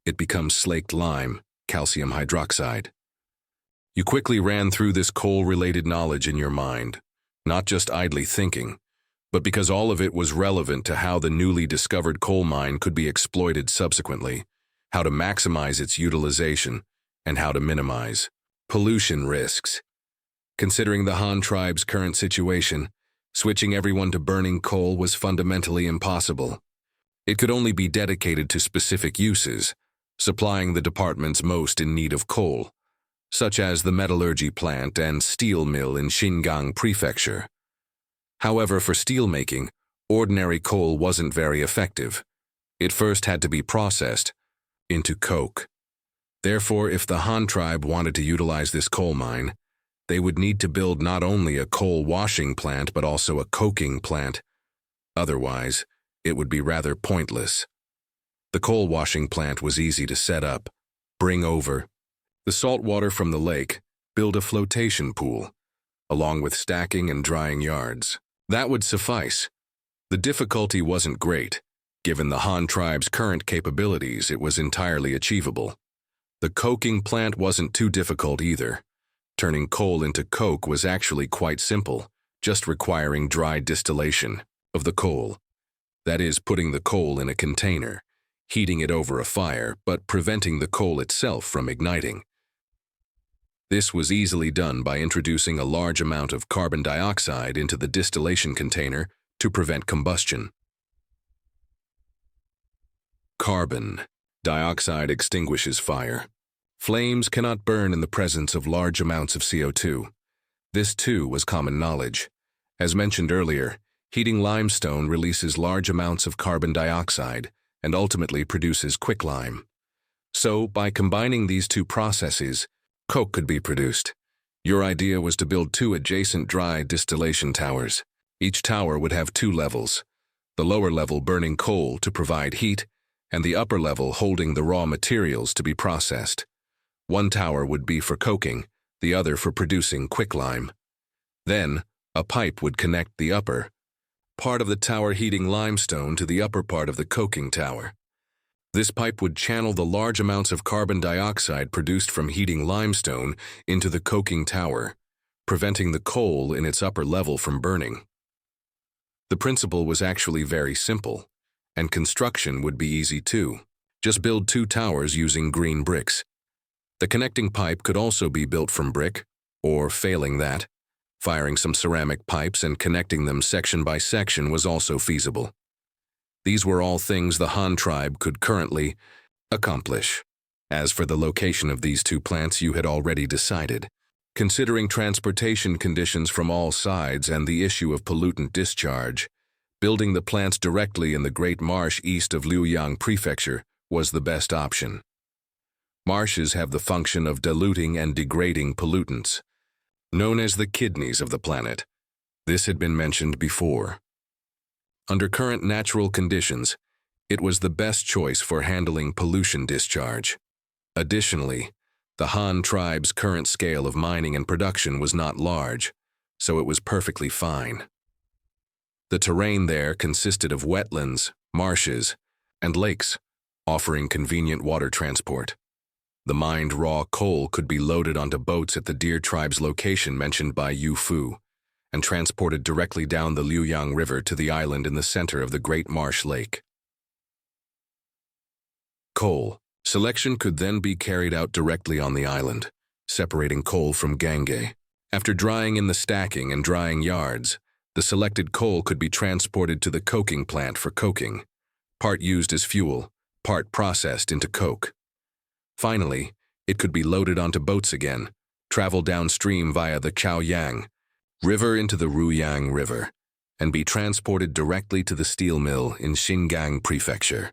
it becomes slaked lime, calcium hydroxide. You quickly ran through this coal-related knowledge in your mind, not just idly thinking, but because all of it was relevant to how the newly discovered coal mine could be exploited subsequently, how to maximize its utilization, and how to minimize pollution risks. Considering the Han tribe's current situation, switching everyone to burning coal was fundamentally impossible. It could only be dedicated to specific uses, supplying the departments most in need of coal, such as the metallurgy plant and steel mill in Xinjiang Prefecture. However, for steelmaking, ordinary coal wasn't very effective. It first had to be processed into coke. Therefore, if the Han tribe wanted to utilize this coal mine, they would need to build not only a coal washing plant but also a coking plant. Otherwise, it would be rather pointless. The coal washing plant was easy to set up, bring over the salt water from the lake, build a flotation pool, along with stacking and drying yards. That would suffice. The difficulty wasn't great. Given the Han tribe's current capabilities, it was entirely achievable. The coking plant wasn't too difficult either. Turning coal into coke was actually quite simple, just requiring dry distillation of the coal. That is, putting the coal in a container, heating it over a fire, but preventing the coal itself from igniting. This was easily done by introducing a large amount of carbon dioxide into the distillation container to prevent combustion. Carbon dioxide extinguishes fire. Flames cannot burn in the presence of large amounts of CO2. This, too, was common knowledge. As mentioned earlier, heating limestone releases large amounts of carbon dioxide and ultimately produces quicklime. So, by combining these two processes, coke could be produced. Your idea was to build 2 adjacent dry distillation towers. Each tower would have 2 levels, the lower level burning coal to provide heat, and the upper level holding the raw materials to be processed. One tower would be for coking, the other for producing quicklime. Then, a pipe would connect the upper part of the tower heating limestone to the upper part of the coking tower. This pipe would channel the large amounts of carbon dioxide produced from heating limestone into the coking tower, preventing the coal in its upper level from burning. The principle was actually very simple, and construction would be easy too. Just build 2 towers using green bricks. The connecting pipe could also be built from brick, or failing that, firing some ceramic pipes and connecting them section by section was also feasible. These were all things the Han tribe could currently accomplish. As for the location of these 2 plants, you had already decided. Considering transportation conditions from all sides and the issue of pollutant discharge, building the plants directly in the Great Marsh east of Luoyang Prefecture was the best option. Marshes have the function of diluting and degrading pollutants, known as the kidneys of the planet. This had been mentioned before. Under current natural conditions, it was the best choice for handling pollution discharge. Additionally, the Han tribe's current scale of mining and production was not large, so it was perfectly fine. The terrain there consisted of wetlands, marshes, and lakes, offering convenient water transport. The mined raw coal could be loaded onto boats at the Deer tribe's location mentioned by Yu Fu, and transported directly down the Liuyang River to the island in the center of the Great Marsh Lake. Coal. Selection could then be carried out directly on the island, separating coal from gangue. After drying in the stacking and drying yards, the selected coal could be transported to the coking plant for coking, part used as fuel, part processed into coke. Finally, it could be loaded onto boats again, travel downstream via the Chaoyang River into the Ruyang River, and be transported directly to the steel mill in Xinjiang Prefecture.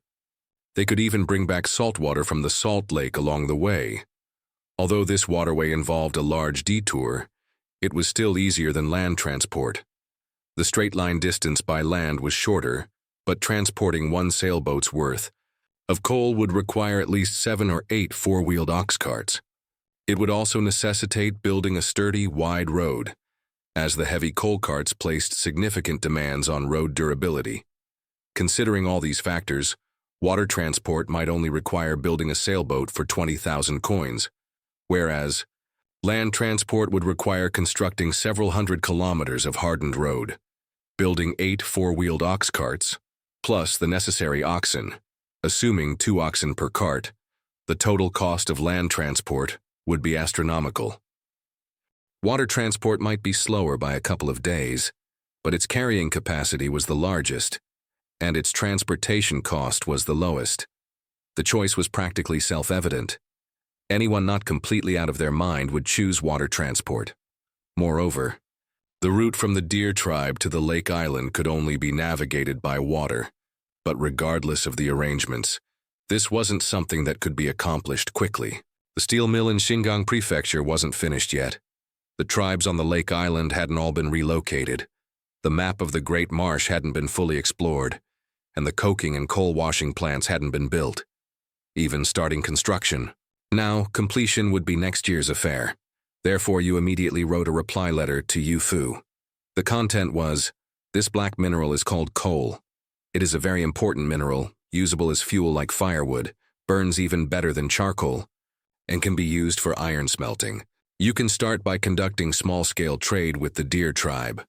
They could even bring back salt water from the salt lake along the way. Although this waterway involved a large detour, it was still easier than land transport. The straight-line distance by land was shorter, but transporting one sailboat's worth of coal would require at least 7 or 8 four-wheeled ox carts. It would also necessitate building a sturdy, wide road, as the heavy coal carts placed significant demands on road durability. Considering all these factors, water transport might only require building a sailboat for 20,000 coins, whereas land transport would require constructing several hundred kilometers of hardened road, building 8 four-wheeled ox carts, plus the necessary oxen. Assuming 2 oxen per cart, the total cost of land transport would be astronomical. Water transport might be slower by a couple of days, but its carrying capacity was the largest, and its transportation cost was the lowest. The choice was practically self-evident. Anyone not completely out of their mind would choose water transport. Moreover, the route from the deer tribe to the lake island could only be navigated by water. But regardless of the arrangements, this wasn't something that could be accomplished quickly. The steel mill in Xinjiang Prefecture wasn't finished yet. The tribes on the lake island hadn't all been relocated. The map of the Great Marsh hadn't been fully explored, and the coking and coal washing plants hadn't been built, even starting construction. Now, completion would be next year's affair. Therefore, you immediately wrote a reply letter to Yu Fu. The content was, "This black mineral is called coal. It is a very important mineral, usable as fuel like firewood, burns even better than charcoal, and can be used for iron smelting. You can start by conducting small-scale trade with the deer tribe."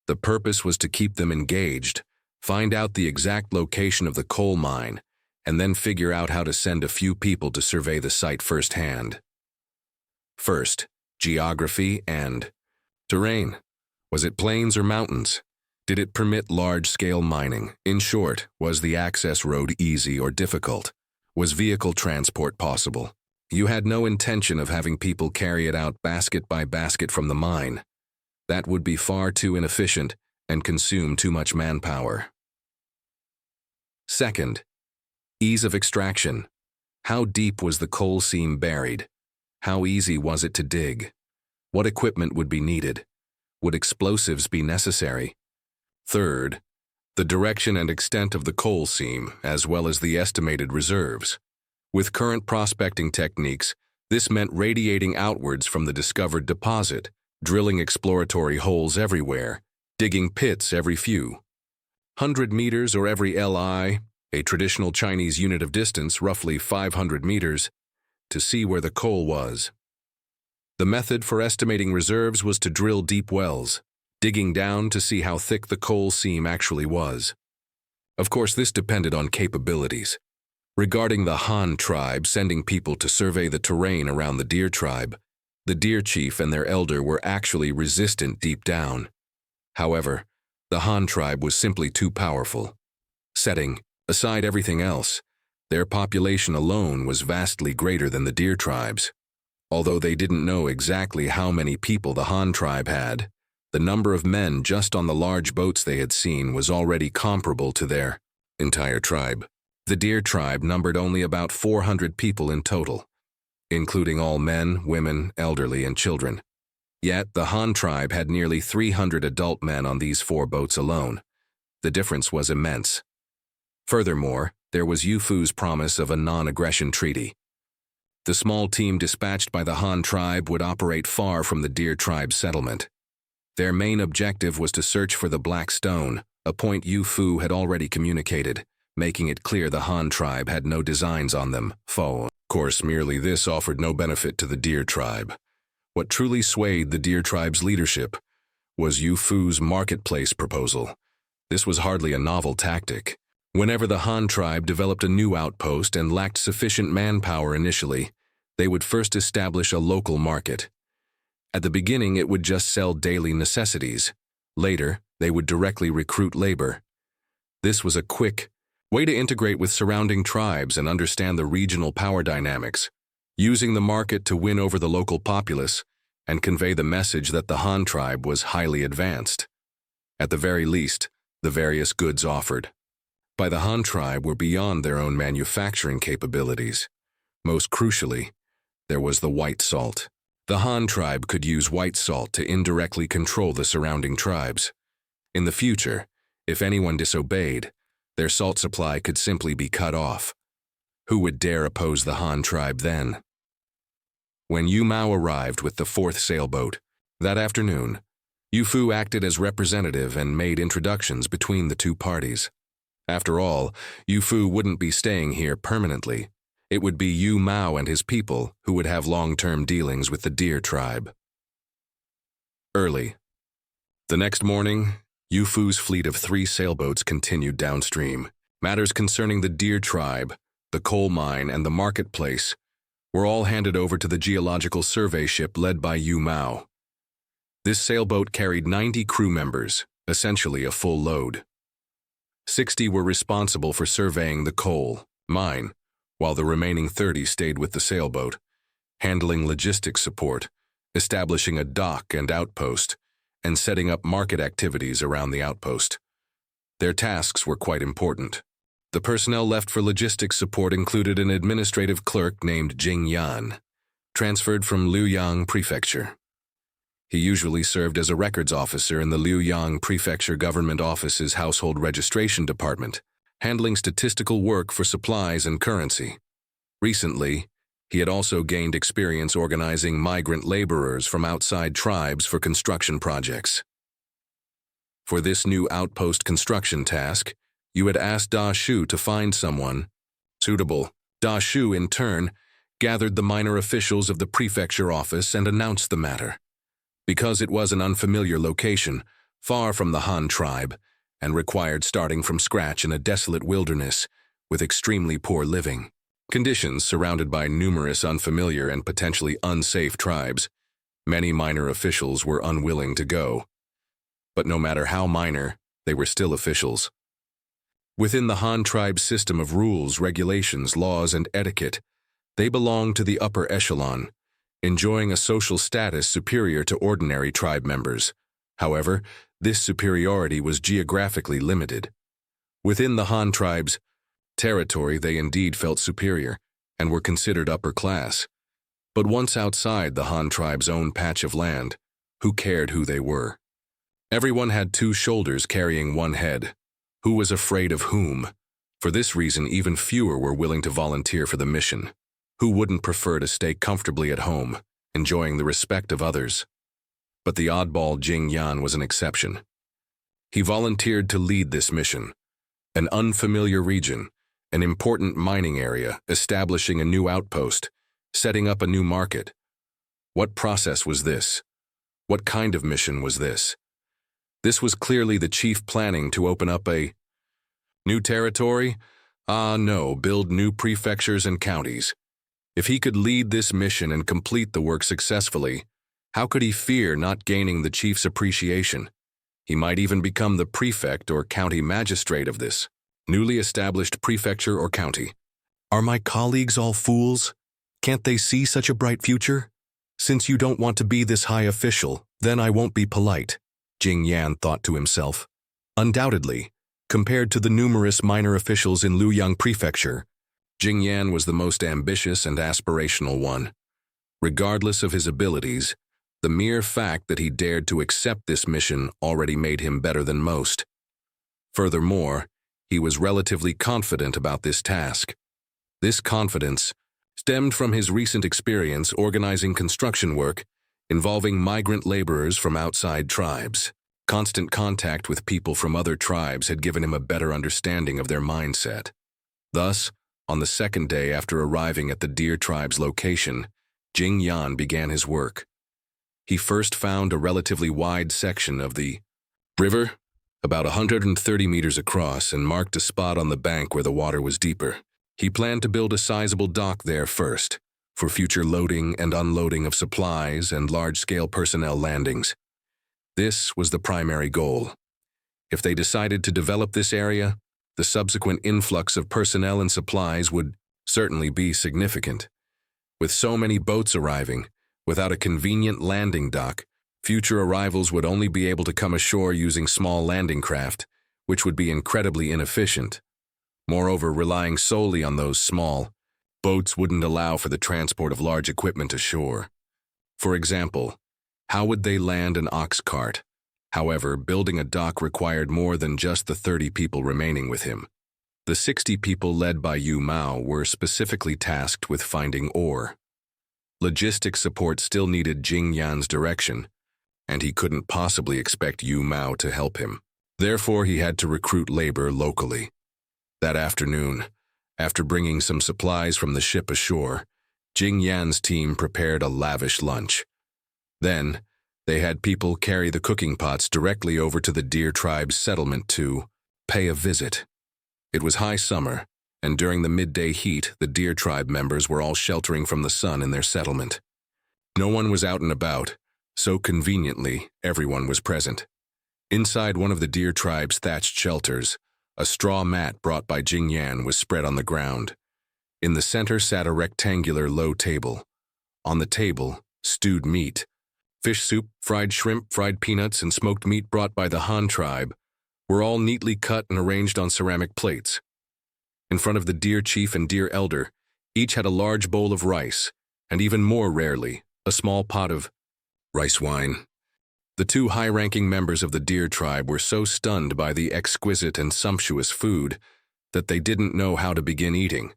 The purpose was to keep them engaged, find out the exact location of the coal mine, and then figure out how to send a few people to survey the site firsthand. First, geography and terrain. Was it plains or mountains? Did it permit large-scale mining? In short, was the access road easy or difficult? Was vehicle transport possible? You had no intention of having people carry it out basket by basket from the mine. That would be far too inefficient and consume too much manpower. Second, ease of extraction. How deep was the coal seam buried? How easy was it to dig? What equipment would be needed? Would explosives be necessary? Third, the direction and extent of the coal seam, as well as the estimated reserves. With current prospecting techniques, this meant radiating outwards from the discovered deposit, drilling exploratory holes everywhere, digging pits every few 100 meters or every li, a traditional Chinese unit of distance, roughly 500 meters, to see where the coal was. The method for estimating reserves was to drill deep wells, digging down to see how thick the coal seam actually was. Of course, this depended on capabilities. Regarding the Han tribe sending people to survey the terrain around the deer tribe, the deer chief and their elder were actually resistant deep down. However, the Han tribe was simply too powerful. Setting aside everything else, their population alone was vastly greater than the deer tribes. Although they didn't know exactly how many people the Han tribe had, the number of men just on the large boats they had seen was already comparable to their entire tribe. The deer tribe numbered only about 400 people in total, including all men, women, elderly, and children. Yet the Han tribe had nearly 300 adult men on these 4 boats alone. The difference was immense. Furthermore, there was Yu Fu's promise of a non-aggression treaty. The small team dispatched by the Han tribe would operate far from the deer tribe's settlement. Their main objective was to search for the Black Stone, a point Yu Fu had already communicated, making it clear the Han tribe had no designs on them. Of course, merely this offered no benefit to the deer tribe. What truly swayed the deer tribe's leadership was Yu Fu's marketplace proposal. This was hardly a novel tactic. Whenever the Han tribe developed a new outpost and lacked sufficient manpower initially, they would first establish a local market. At the beginning, it would just sell daily necessities. Later, they would directly recruit labor. This was a quick way to integrate with surrounding tribes and understand the regional power dynamics, using the market to win over the local populace and convey the message that the Han tribe was highly advanced. At the very least, the various goods offered by the Han tribe were beyond their own manufacturing capabilities. Most crucially, there was the white salt. The Han tribe could use white salt to indirectly control the surrounding tribes. In the future, if anyone disobeyed, their salt supply could simply be cut off. Who would dare oppose the Han tribe then? When Yu Mao arrived with the fourth sailboat that afternoon, Yu Fu acted as representative and made introductions between the two parties. After all, Yu Fu wouldn't be staying here permanently. It would be Yu Mao and his people who would have long-term dealings with the Deer tribe. Early. The next morning, Yu Fu's fleet of 3 sailboats continued downstream. Matters concerning the Deer tribe, the coal mine, and the marketplace were all handed over to the geological survey ship led by Yu Mao. This sailboat carried 90 crew members, essentially a full load. 60 were responsible for surveying the coal mine, while the remaining 30 stayed with the sailboat, handling logistics support, establishing a dock and outpost, and setting up market activities around the outpost. Their tasks were quite important. The personnel left for logistics support included an administrative clerk named Jing Yan, transferred from Luoyang Prefecture. He usually served as a records officer in the Luoyang Prefecture Government Office's Household Registration Department, handling statistical work for supplies and currency. Recently, he had also gained experience organizing migrant laborers from outside tribes for construction projects. For this new outpost construction task, you had asked Da Shu to find someone suitable. Da Shu, in turn, gathered the minor officials of the prefecture office and announced the matter. Because it was an unfamiliar location, far from the Han tribe, and required starting from scratch in a desolate wilderness with extremely poor living conditions surrounded by numerous unfamiliar and potentially unsafe tribes, many minor officials were unwilling to go. But no matter how minor, they were still officials. Within the Han tribe's system of rules, regulations, laws, and etiquette, they belonged to the upper echelon, enjoying a social status superior to ordinary tribe members. However, this superiority was geographically limited. Within the Han tribe's territory, they indeed felt superior and were considered upper class. But once outside the Han tribe's own patch of land, who cared who they were? Everyone had 2 shoulders carrying one head. Who was afraid of whom? For this reason, even fewer were willing to volunteer for the mission. Who wouldn't prefer to stay comfortably at home, enjoying the respect of others? But the oddball Jing Yan was an exception. He volunteered to lead this mission. An unfamiliar region, an important mining area, establishing a new outpost, setting up a new market. What process was this? What kind of mission was this? This was clearly the chief planning to open up a new territory? Ah, no, build new prefectures and counties. If he could lead this mission and complete the work successfully, how could he fear not gaining the chief's appreciation? He might even become the prefect or county magistrate of this newly established prefecture or county. Are my colleagues all fools? Can't they see such a bright future? Since you don't want to be this high official, then I won't be polite, Jing Yan thought to himself. Undoubtedly, compared to the numerous minor officials in Luoyang Prefecture, Jing Yan was the most ambitious and aspirational one. Regardless of his abilities, the mere fact that he dared to accept this mission already made him better than most. Furthermore, he was relatively confident about this task. This confidence stemmed from his recent experience organizing construction work involving migrant laborers from outside tribes. Constant contact with people from other tribes had given him a better understanding of their mindset. Thus, on the second day after arriving at the Deer tribe's location, Jing Yan began his work. He first found a relatively wide section of the river, about 130 meters across, and marked a spot on the bank where the water was deeper. He planned to build a sizable dock there first, for future loading and unloading of supplies and large-scale personnel landings. This was the primary goal. If they decided to develop this area, the subsequent influx of personnel and supplies would certainly be significant. With so many boats arriving, without a convenient landing dock, future arrivals would only be able to come ashore using small landing craft, which would be incredibly inefficient. Moreover, relying solely on those small boats wouldn't allow for the transport of large equipment ashore. For example, how would they land an ox cart? However, building a dock required more than just the 30 people remaining with him. The 60 people led by Yu Mao were specifically tasked with finding ore. Logistics support still needed Jing Yan's direction, and he couldn't possibly expect Yu Mao to help him. Therefore, he had to recruit labor locally. That afternoon, after bringing some supplies from the ship ashore, Jing Yan's team prepared a lavish lunch. Then, they had people carry the cooking pots directly over to the Deer Tribe's settlement to pay a visit. It was high summer, and during the midday heat, the Deer Tribe members were all sheltering from the sun in their settlement. No one was out and about, so conveniently, everyone was present. Inside one of the Deer Tribe's thatched shelters, a straw mat brought by Jing Yan was spread on the ground. In the center sat a rectangular low table. On the table, stewed meat, fish soup, fried shrimp, fried peanuts, and smoked meat brought by the Han tribe were all neatly cut and arranged on ceramic plates. In front of the Deer Chief and Deer Elder, each had a large bowl of rice, and even more rarely, a small pot of rice wine. The two high-ranking members of the Deer Tribe were so stunned by the exquisite and sumptuous food that they didn't know how to begin eating.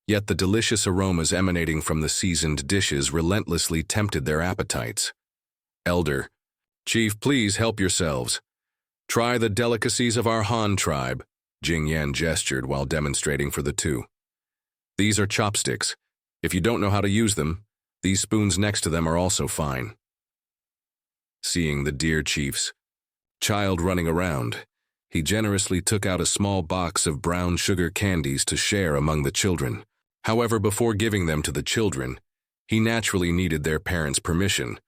Yet the delicious aromas emanating from the seasoned dishes relentlessly tempted their appetites. Elder, Chief, please help yourselves. Try the delicacies of our Han tribe, Jing Yan gestured while demonstrating for the two. These are chopsticks. If you don't know how to use them, these spoons next to them are also fine. Seeing the Deer Chief's child running around, he generously took out a small box of brown sugar candies to share among the children. However, before giving them to the children, he naturally needed their parents' permission,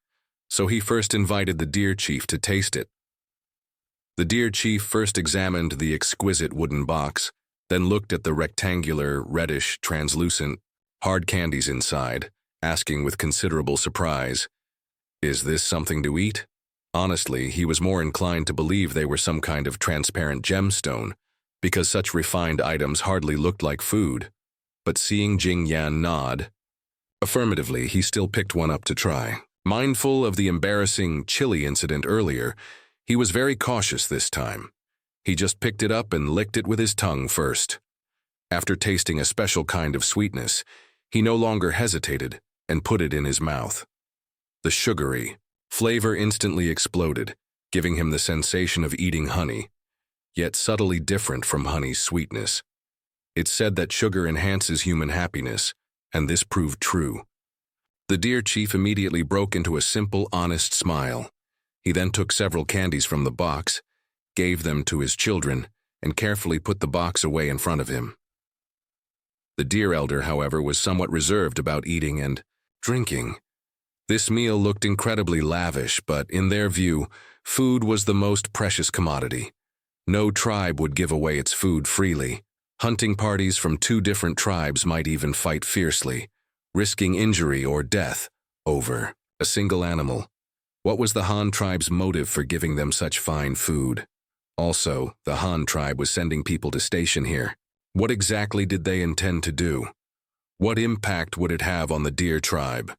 so he first invited the Deer Chief to taste it. The Deer Chief first examined the exquisite wooden box, then looked at the rectangular, reddish, translucent, hard candies inside, asking with considerable surprise, "Is this something to eat?" Honestly, he was more inclined to believe they were some kind of transparent gemstone, because such refined items hardly looked like food. But seeing Jing Yan nod affirmatively, he still picked one up to try. Mindful of the embarrassing chili incident earlier, he was very cautious this time. He just picked it up and licked it with his tongue first. After tasting a special kind of sweetness, he no longer hesitated and put it in his mouth. The sugary flavor instantly exploded, giving him the sensation of eating honey, yet subtly different from honey's sweetness. It's said that sugar enhances human happiness, and this proved true. The Deer Chief immediately broke into a simple, honest smile. He then took several candies from the box, gave them to his children, and carefully put the box away in front of him. The Deer Elder, however, was somewhat reserved about eating and drinking. This meal looked incredibly lavish, but in their view, food was the most precious commodity. No tribe would give away its food freely. Hunting parties from two different tribes might even fight fiercely, risking injury or death over a single animal. What was the Han tribe's motive for giving them such fine food? Also, the Han tribe was sending people to station here. What exactly did they intend to do? What impact would it have on the Deer Tribe?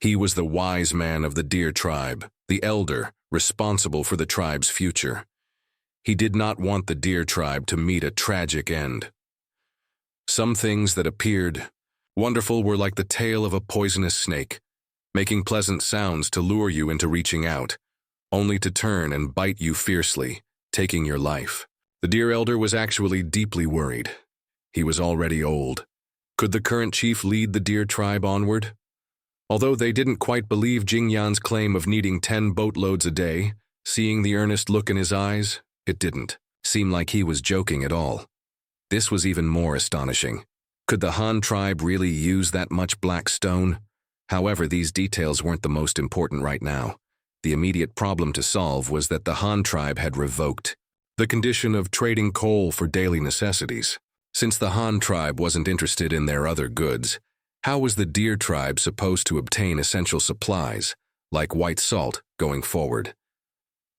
He was the wise man of the Deer Tribe, the elder, responsible for the tribe's future. He did not want the Deer Tribe to meet a tragic end. Some things that appeared wonderful were like the tail of a poisonous snake, making pleasant sounds to lure you into reaching out, only to turn and bite you fiercely, taking your life. The Deer Elder was actually deeply worried. He was already old. Could the current chief lead the Deer Tribe onward? Although they didn't quite believe Jing Yan's claim of needing 10 boatloads a day, seeing the earnest look in his eyes, it didn't seem like he was joking at all. This was even more astonishing. Could the Han tribe really use that much black stone? However, these details weren't the most important right now. The immediate problem to solve was that the Han tribe had revoked the condition of trading coal for daily necessities. Since the Han tribe wasn't interested in their other goods, how was the Deer tribe supposed to obtain essential supplies, like white salt, going forward?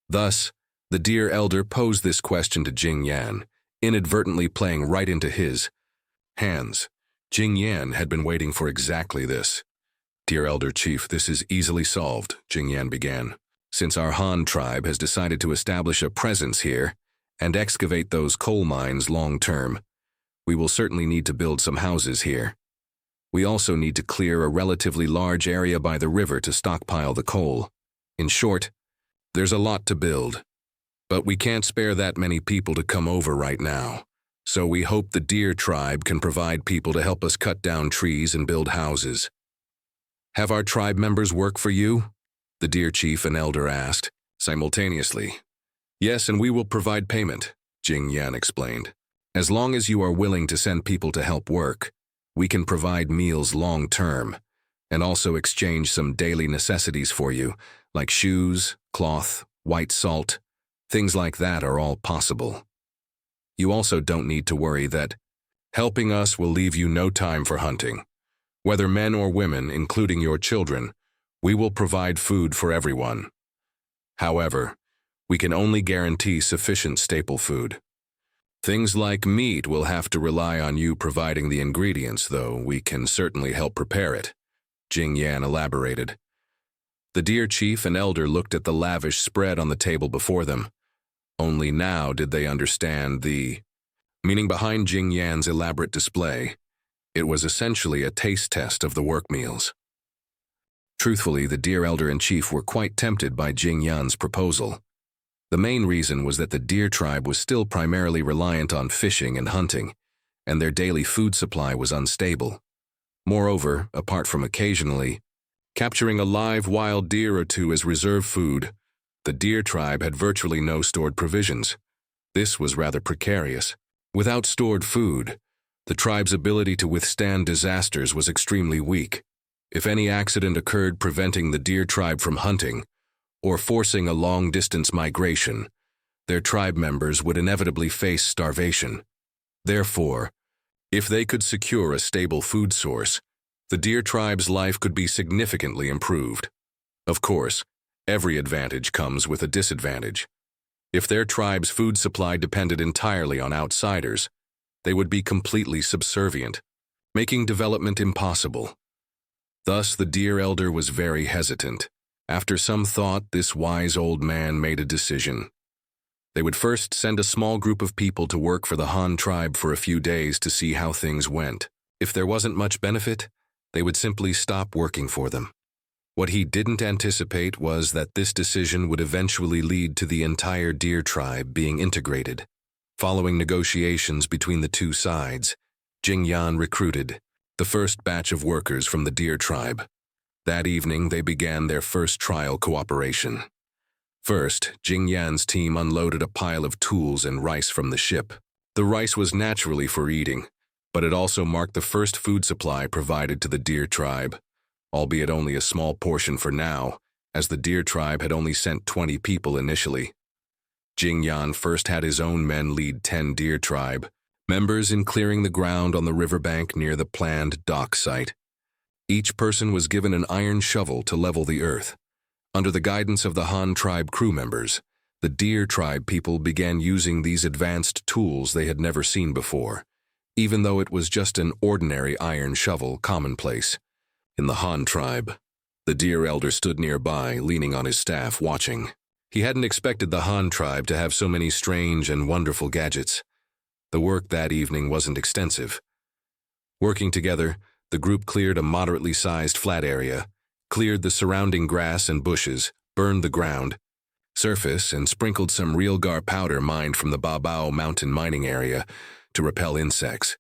Thus, the Deer elder posed this question to Jing Yan, inadvertently playing right into his hands. Jing Yan had been waiting for exactly this. "Dear Elder Chief, this is easily solved," Jing Yan began. "Since our Han tribe has decided to establish a presence here and excavate those coal mines long-term, we will certainly need to build some houses here. We also need to clear a relatively large area by the river to stockpile the coal. In short, there's a lot to build. But we can't spare that many people to come over right now, so we hope the Deer tribe can provide people to help us cut down trees and build houses." "Have our tribe members work for you?" the Deer chief and elder asked, simultaneously. "Yes, and we will provide payment," Jing Yan explained. "As long as you are willing to send people to help work, we can provide meals long-term, and also exchange some daily necessities for you, like shoes, cloth, white salt. Things like that are all possible. You also don't need to worry that helping us will leave you no time for hunting. Whether men or women, including your children, we will provide food for everyone. However, we can only guarantee sufficient staple food. Things like meat will have to rely on you providing the ingredients, though we can certainly help prepare it," Jing Yan elaborated. The Deer chief and elder looked at the lavish spread on the table before them. Only now did they understand the meaning behind Jing Yan's elaborate display. It was essentially a taste test of the work meals. Truthfully, the Deer elder and chief were quite tempted by Jing Yan's proposal. The main reason was that the Deer tribe was still primarily reliant on fishing and hunting, and their daily food supply was unstable. Moreover, apart from occasionally capturing a live wild deer or two as reserve food, the Deer tribe had virtually no stored provisions. This was rather precarious. Without stored food, the tribe's ability to withstand disasters was extremely weak. If any accident occurred preventing the Deer tribe from hunting, or forcing a long-distance migration, their tribe members would inevitably face starvation. Therefore, if they could secure a stable food source, the Deer tribe's life could be significantly improved. Of course, every advantage comes with a disadvantage. If their tribe's food supply depended entirely on outsiders, they would be completely subservient, making development impossible. Thus, the Deer elder was very hesitant. After some thought, this wise old man made a decision. They would first send a small group of people to work for the Han tribe for a few days to see how things went. If there wasn't much benefit, they would simply stop working for them. What he didn't anticipate was that this decision would eventually lead to the entire Deer tribe being integrated. Following negotiations between the two sides, Jing Yan recruited the first batch of workers from the Deer tribe. That evening, they began their first trial cooperation. First, Jing Yan's team unloaded a pile of tools and rice from the ship. The rice was naturally for eating, but it also marked the first food supply provided to the Deer tribe, albeit only a small portion for now, as the Deer tribe had only sent 20 people initially. Jing Yan first had his own men lead 10 Deer tribe members in clearing the ground on the riverbank near the planned dock site. Each person was given an iron shovel to level the earth. Under the guidance of the Han tribe crew members, the Deer tribe people began using these advanced tools they had never seen before, even though it was just an ordinary iron shovel commonplace. In the Han tribe, the Deer elder stood nearby, leaning on his staff, watching. He hadn't expected the Han tribe to have so many strange and wonderful gadgets. The work that evening wasn't extensive. Working together, the group cleared a moderately sized flat area, cleared the surrounding grass and bushes, burned the ground, surface, and sprinkled some realgar powder mined from the Babao mountain mining area to repel insects.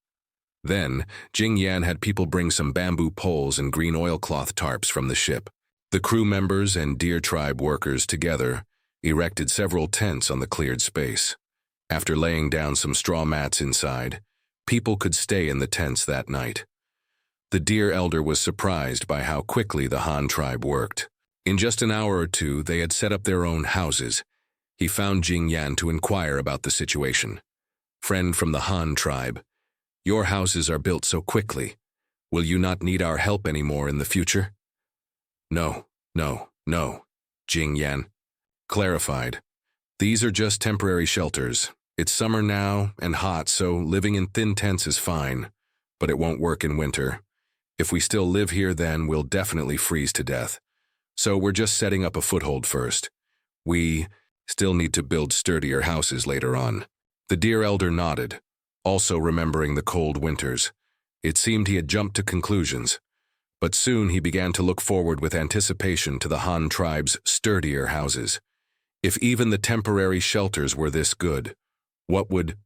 Then, Jing Yan had people bring some bamboo poles and green oilcloth tarps from the ship. The crew members and deer tribe workers together erected several tents on the cleared space. After laying down some straw mats inside, people could stay in the tents that night. The deer elder was surprised by how quickly the Han tribe worked. In just an hour or two, they had set up their own houses. He found Jing Yan to inquire about the situation. "Friend from the Han tribe, your houses are built so quickly. Will you not need our help anymore in the future?" No, Jing Yan clarified. "These are just temporary shelters. It's summer now and hot, so living in thin tents is fine, but it won't work in winter. If we still live here, then we'll definitely freeze to death. So we're just setting up a foothold first. We still need to build sturdier houses later on." The deer elder nodded, also remembering the cold winters. It seemed he had jumped to conclusions, but soon he began to look forward with anticipation to the Han tribe's sturdier houses. If even the temporary shelters were this good, what would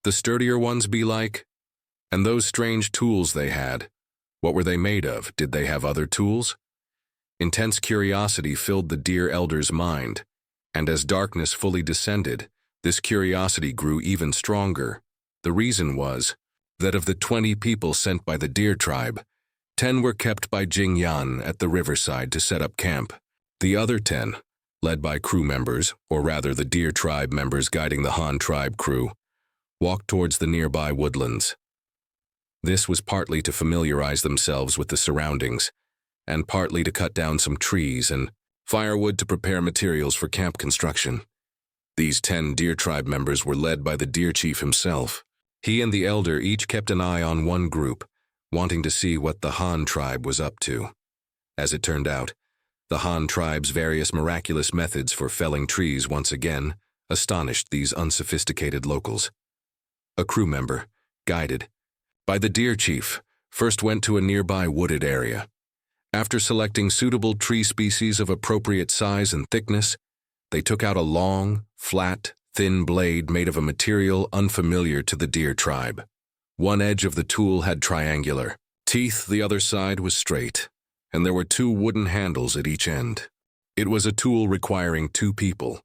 the sturdier ones be like? And those strange tools they had, what were they made of? Did they have other tools? Intense curiosity filled the deer elder's mind, and as darkness fully descended, this curiosity grew even stronger. The reason was that of the 20 people sent by the deer tribe, 10 were kept by Jing Yan at the riverside to set up camp. The other 10, led by crew members, or rather the deer tribe members guiding the Han tribe crew, walked towards the nearby woodlands. This was partly to familiarize themselves with the surroundings, and partly to cut down some trees and firewood to prepare materials for camp construction. These 10 deer tribe members were led by the deer chief himself. He and the elder each kept an eye on one group, wanting to see what the Han tribe was up to. As it turned out, the Han tribe's various miraculous methods for felling trees once again astonished these unsophisticated locals. A crew member, guided by the deer chief, first went to a nearby wooded area. After selecting suitable tree species of appropriate size and thickness, they took out a long, flat, thin blade made of a material unfamiliar to the deer tribe. One edge of the tool had triangular teeth, the other side was straight, and there were 2 wooden handles at each end. It was a tool requiring 2 people.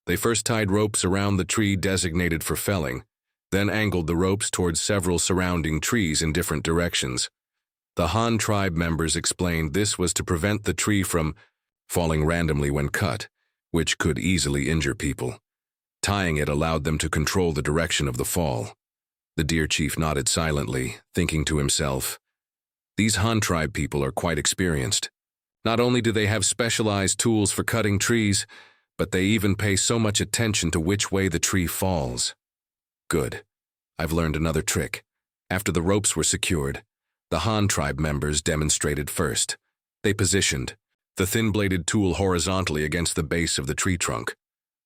They first tied ropes around the tree designated for felling, then angled the ropes towards several surrounding trees in different directions. The Han tribe members explained this was to prevent the tree from falling randomly when cut, which could easily injure people. Tying it allowed them to control the direction of the fall. The deer chief nodded silently, thinking to himself, "These Han tribe people are quite experienced. Not only do they have specialized tools for cutting trees, but they even pay so much attention to which way the tree falls. Good. I've learned another trick." After the ropes were secured, the Han tribe members demonstrated first. They positioned the thin-bladed tool horizontally against the base of the tree trunk.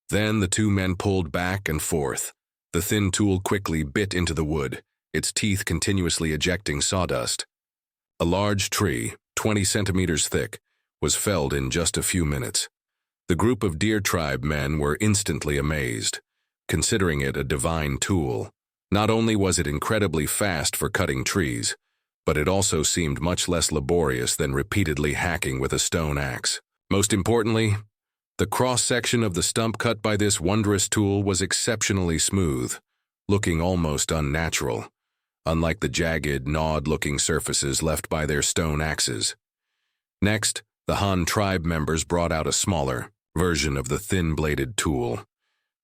Then the 2 men pulled back and forth. The thin tool quickly bit into the wood, its teeth continuously ejecting sawdust. A large tree, 20 centimeters thick, was felled in just a few minutes. The group of deer tribe men were instantly amazed, considering it a divine tool. Not only was it incredibly fast for cutting trees, but it also seemed much less laborious than repeatedly hacking with a stone axe. Most importantly, the cross-section of the stump cut by this wondrous tool was exceptionally smooth, looking almost unnatural, unlike the jagged, gnawed-looking surfaces left by their stone axes. Next, the Han tribe members brought out a smaller version of the thin-bladed tool.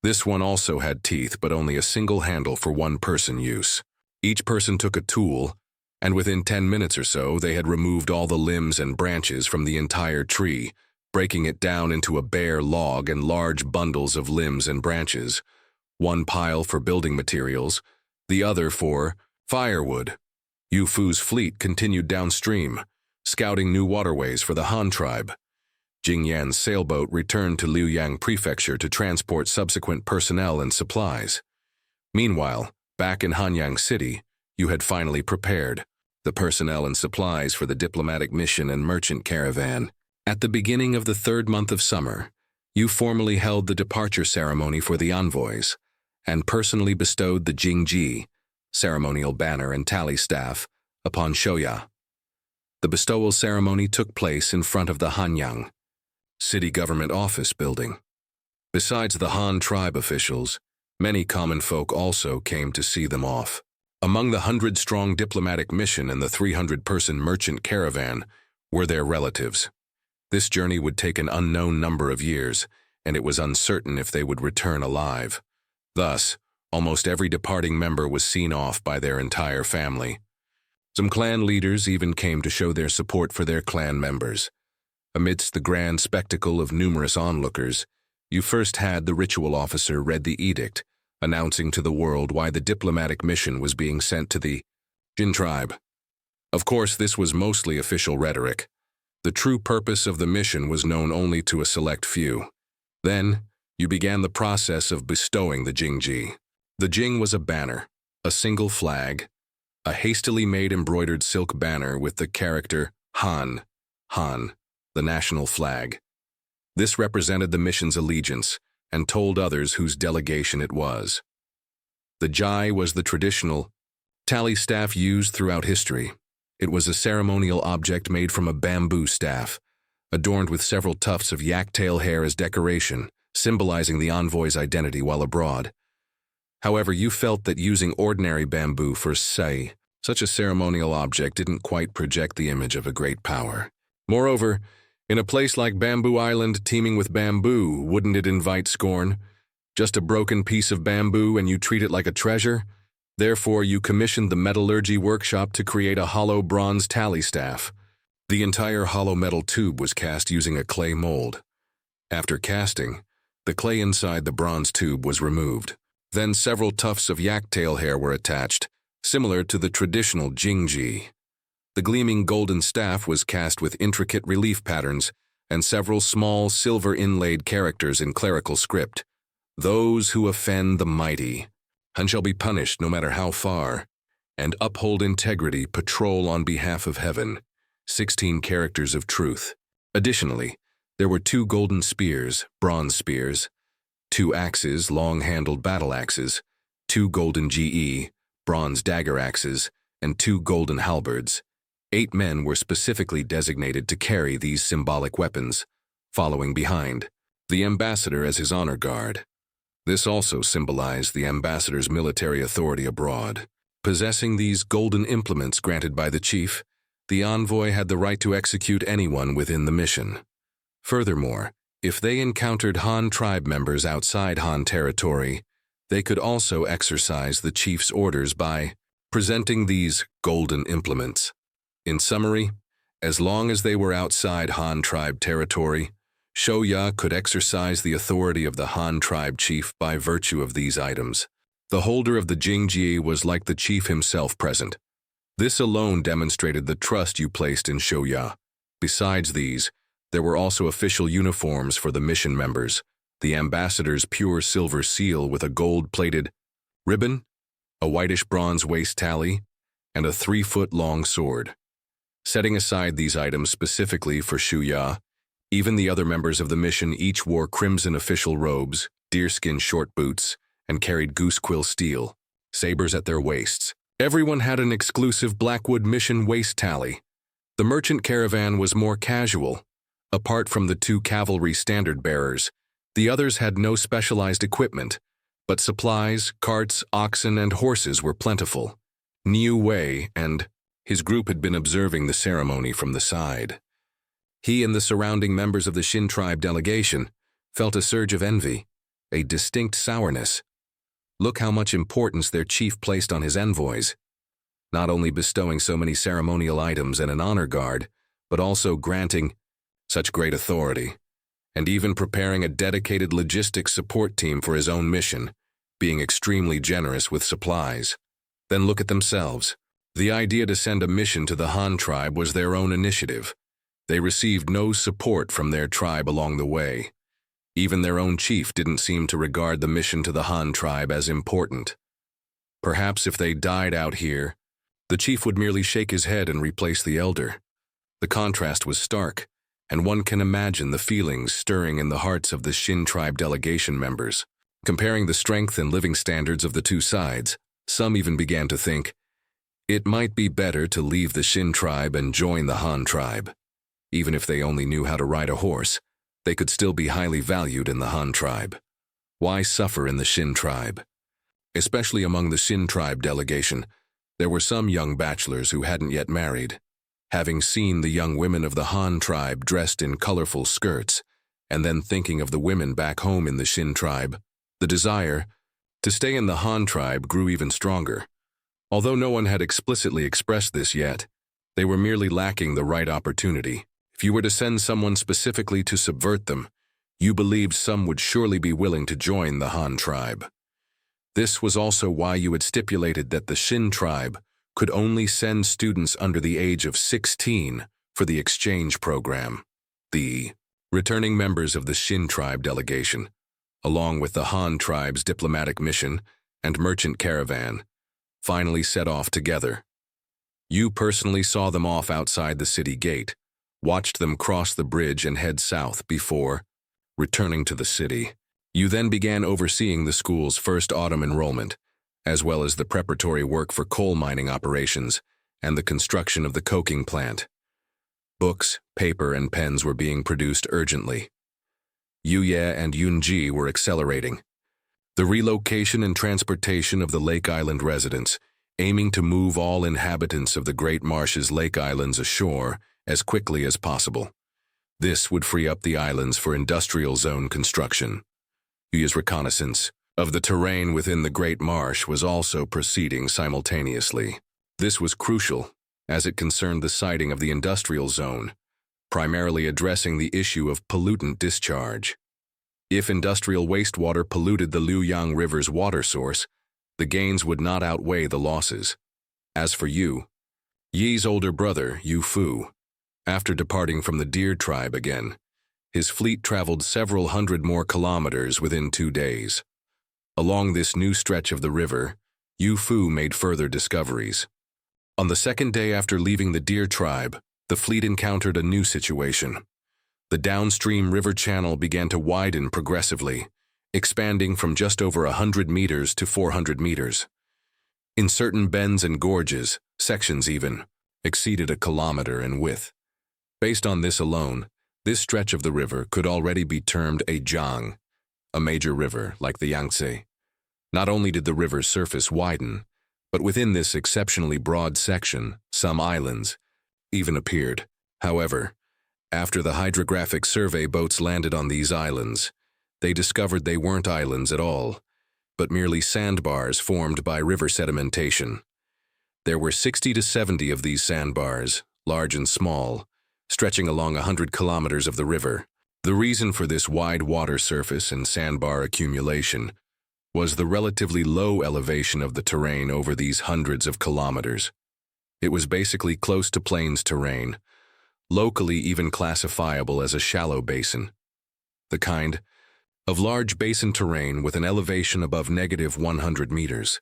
This one also had teeth, but only a single handle for one-person use. Each person took a tool, and within 10 minutes or so, they had removed all the limbs and branches from the entire tree, breaking it down into a bare log and large bundles of limbs and branches, one pile for building materials, the other for firewood. Yu Fu's fleet continued downstream, scouting new waterways for the Han tribe. Jing Yan's sailboat returned to Liuyang Prefecture to transport subsequent personnel and supplies. Meanwhile, back in Hanyang City, Yu had finally prepared the personnel and supplies for the diplomatic mission and merchant caravan. At the beginning of the 3rd month of summer, Yu formally held the departure ceremony for the envoys and personally bestowed the Jingji, ceremonial banner and tally staff, upon Shoya. The bestowal ceremony took place in front of the Hanyang city government office building. Besides the Han tribe officials, many common folk also came to see them off. Among the 100-strong diplomatic mission and the 300-person merchant caravan were their relatives. This journey would take an unknown number of years, and it was uncertain if they would return alive. Thus, almost every departing member was seen off by their entire family. Some clan leaders even came to show their support for their clan members. Amidst the grand spectacle of numerous onlookers, you first had the ritual officer read the edict, announcing to the world why the diplomatic mission was being sent to the Jin tribe. Of course, this was mostly official rhetoric. The true purpose of the mission was known only to a select few. Then, you began the process of bestowing the Jingji. The Jing was a banner, a single flag, a hastily made embroidered silk banner with the character Han, the national flag. This represented the mission's allegiance and told others whose delegation it was. The Jai was the traditional tally staff used throughout history. It was a ceremonial object made from a bamboo staff, adorned with several tufts of yak-tail hair as decoration, symbolizing the envoy's identity while abroad. However, you felt that using ordinary bamboo for, say, such a ceremonial object didn't quite project the image of a great power. Moreover, in a place like Bamboo Island teeming with bamboo, wouldn't it invite scorn? Just a broken piece of bamboo and you treat it like a treasure? Therefore, you commissioned the metallurgy workshop to create a hollow bronze tally staff. The entire hollow metal tube was cast using a clay mold. After casting, the clay inside the bronze tube was removed. Then several tufts of yak-tail hair were attached, similar to the traditional Jingji. The gleaming golden staff was cast with intricate relief patterns and several small silver-inlaid characters in clerical script. Those who offend the mighty and shall be punished no matter how far, and uphold integrity patrol on behalf of heaven. 16 characters of truth. Additionally, there were 2 golden spears, bronze spears, 2 axes, long-handled battle axes, 2 golden GE, bronze dagger axes, and 2 golden halberds. 8 men were specifically designated to carry these symbolic weapons, following behind the ambassador as his honor guard. This also symbolized the ambassador's military authority abroad. Possessing these golden implements granted by the chief, the envoy had the right to execute anyone within the mission. Furthermore, if they encountered Han tribe members outside Han territory, they could also exercise the chief's orders by presenting these golden implements. In summary, as long as they were outside Han tribe territory, Shoya could exercise the authority of the Han tribe chief by virtue of these items. The holder of the Jingji was like the chief himself present. This alone demonstrated the trust you placed in Shoya. Besides these, there were also official uniforms for the mission members, the ambassador's pure silver seal with a gold-plated ribbon, a whitish bronze waist tally, and a 3-foot-long sword. Setting aside these items specifically for Shoya, even the other members of the mission each wore crimson official robes, deerskin short boots, and carried goosequill steel, sabers at their waists. Everyone had an exclusive Blackwood mission waist tally. The merchant caravan was more casual. Apart from the 2 cavalry standard bearers, the others had no specialized equipment, but supplies, carts, oxen, and horses were plentiful. Niu Wei and his group had been observing the ceremony from the side. He and the surrounding members of the Shin tribe delegation felt a surge of envy, a distinct sourness. Look how much importance their chief placed on his envoys, not only bestowing so many ceremonial items and an honor guard, but also granting such great authority, and even preparing a dedicated logistics support team for his own mission, being extremely generous with supplies. Then look at themselves. The idea to send a mission to the Han tribe was their own initiative. They received no support from their tribe along the way. Even their own chief didn't seem to regard the mission to the Han tribe as important. Perhaps if they died out here, the chief would merely shake his head and replace the elder. The contrast was stark, and one can imagine the feelings stirring in the hearts of the Shin tribe delegation members. Comparing the strength and living standards of the 2 sides, Some even began to think, it might be better to leave the Shin tribe and join the Han tribe. Even if they only knew how to ride a horse, they could still be highly valued in the Han tribe. Why suffer in the Shin tribe? Especially among the Shin tribe delegation, there were some young bachelors who hadn't yet married. Having seen the young women of the Han tribe dressed in colorful skirts, and then thinking of the women back home in the Shin tribe, the desire to stay in the Han tribe grew even stronger. Although no one had explicitly expressed this yet, they were merely lacking the right opportunity. If you were to send someone specifically to subvert them, you believed some would surely be willing to join the Han tribe. This was also why you had stipulated that the Shin tribe could only send students under the age of 16 for the exchange program. The returning members of the Shin tribe delegation, along with the Han tribe's diplomatic mission and merchant caravan, finally set off together. You personally saw them off outside the city gate, watched them cross the bridge and head south before returning to the city. You then began overseeing the school's first autumn enrollment, as well as the preparatory work for coal mining operations and the construction of the coking plant. Books, paper, and pens were being produced urgently. Yuye and Yunji were accelerating. The relocation and transportation of the Lake Island residents, aiming to move all inhabitants of the Great Marsh's Lake Islands ashore as quickly as possible. This would free up the islands for industrial zone construction. Yuye's reconnaissance of the terrain within the Great Marsh was also proceeding simultaneously. This was crucial, as it concerned the siting of the industrial zone, primarily addressing the issue of pollutant discharge. If industrial wastewater polluted the Liuyang River's water source, the gains would not outweigh the losses. As for Yi's older brother, Yu Fu, after departing from the Deer tribe again, his fleet traveled several hundred more kilometers within 2 days. Along this new stretch of the river, Yu Fu made further discoveries. On the second day after leaving the Deer tribe, the fleet encountered a new situation. The downstream river channel began to widen progressively, expanding from just over 100 meters to 400 meters. In certain bends and gorges, sections even exceeded a kilometer in width. Based on this alone, this stretch of the river could already be termed a jiang, a major river like the Yangtze. Not only did the river's surface widen, but within this exceptionally broad section, some islands even appeared. However, after the hydrographic survey boats landed on these islands, they discovered they weren't islands at all, but merely sandbars formed by river sedimentation. There were 60 to 70 of these sandbars, large and small, stretching along 100 kilometers of the river. The reason for this wide water surface and sandbar accumulation was the relatively low elevation of the terrain over these hundreds of kilometers. It was basically close to plains terrain, locally even classifiable as a shallow basin. The kind of large basin terrain with an elevation above -100 meters.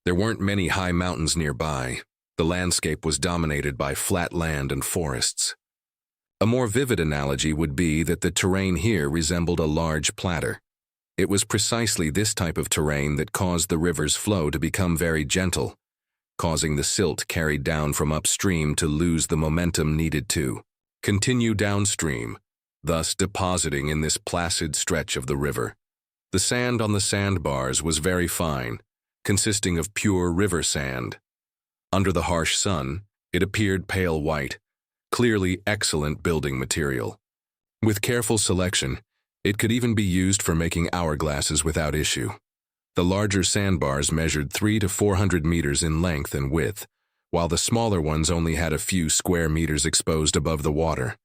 There weren't many high mountains nearby. The landscape was dominated by flat land and forests. A more vivid analogy would be that the terrain here resembled a large platter. It was precisely this type of terrain that caused the river's flow to become very gentle, causing the silt carried down from upstream to lose the momentum needed to continue downstream, thus depositing in this placid stretch of the river. The sand on the sandbars was very fine, consisting of pure river sand. Under the harsh sun, it appeared pale white, clearly excellent building material. With careful selection, it could even be used for making hourglasses without issue. The larger sandbars measured 300 to 400 meters in length and width, while the smaller ones only had a few square meters exposed above the water.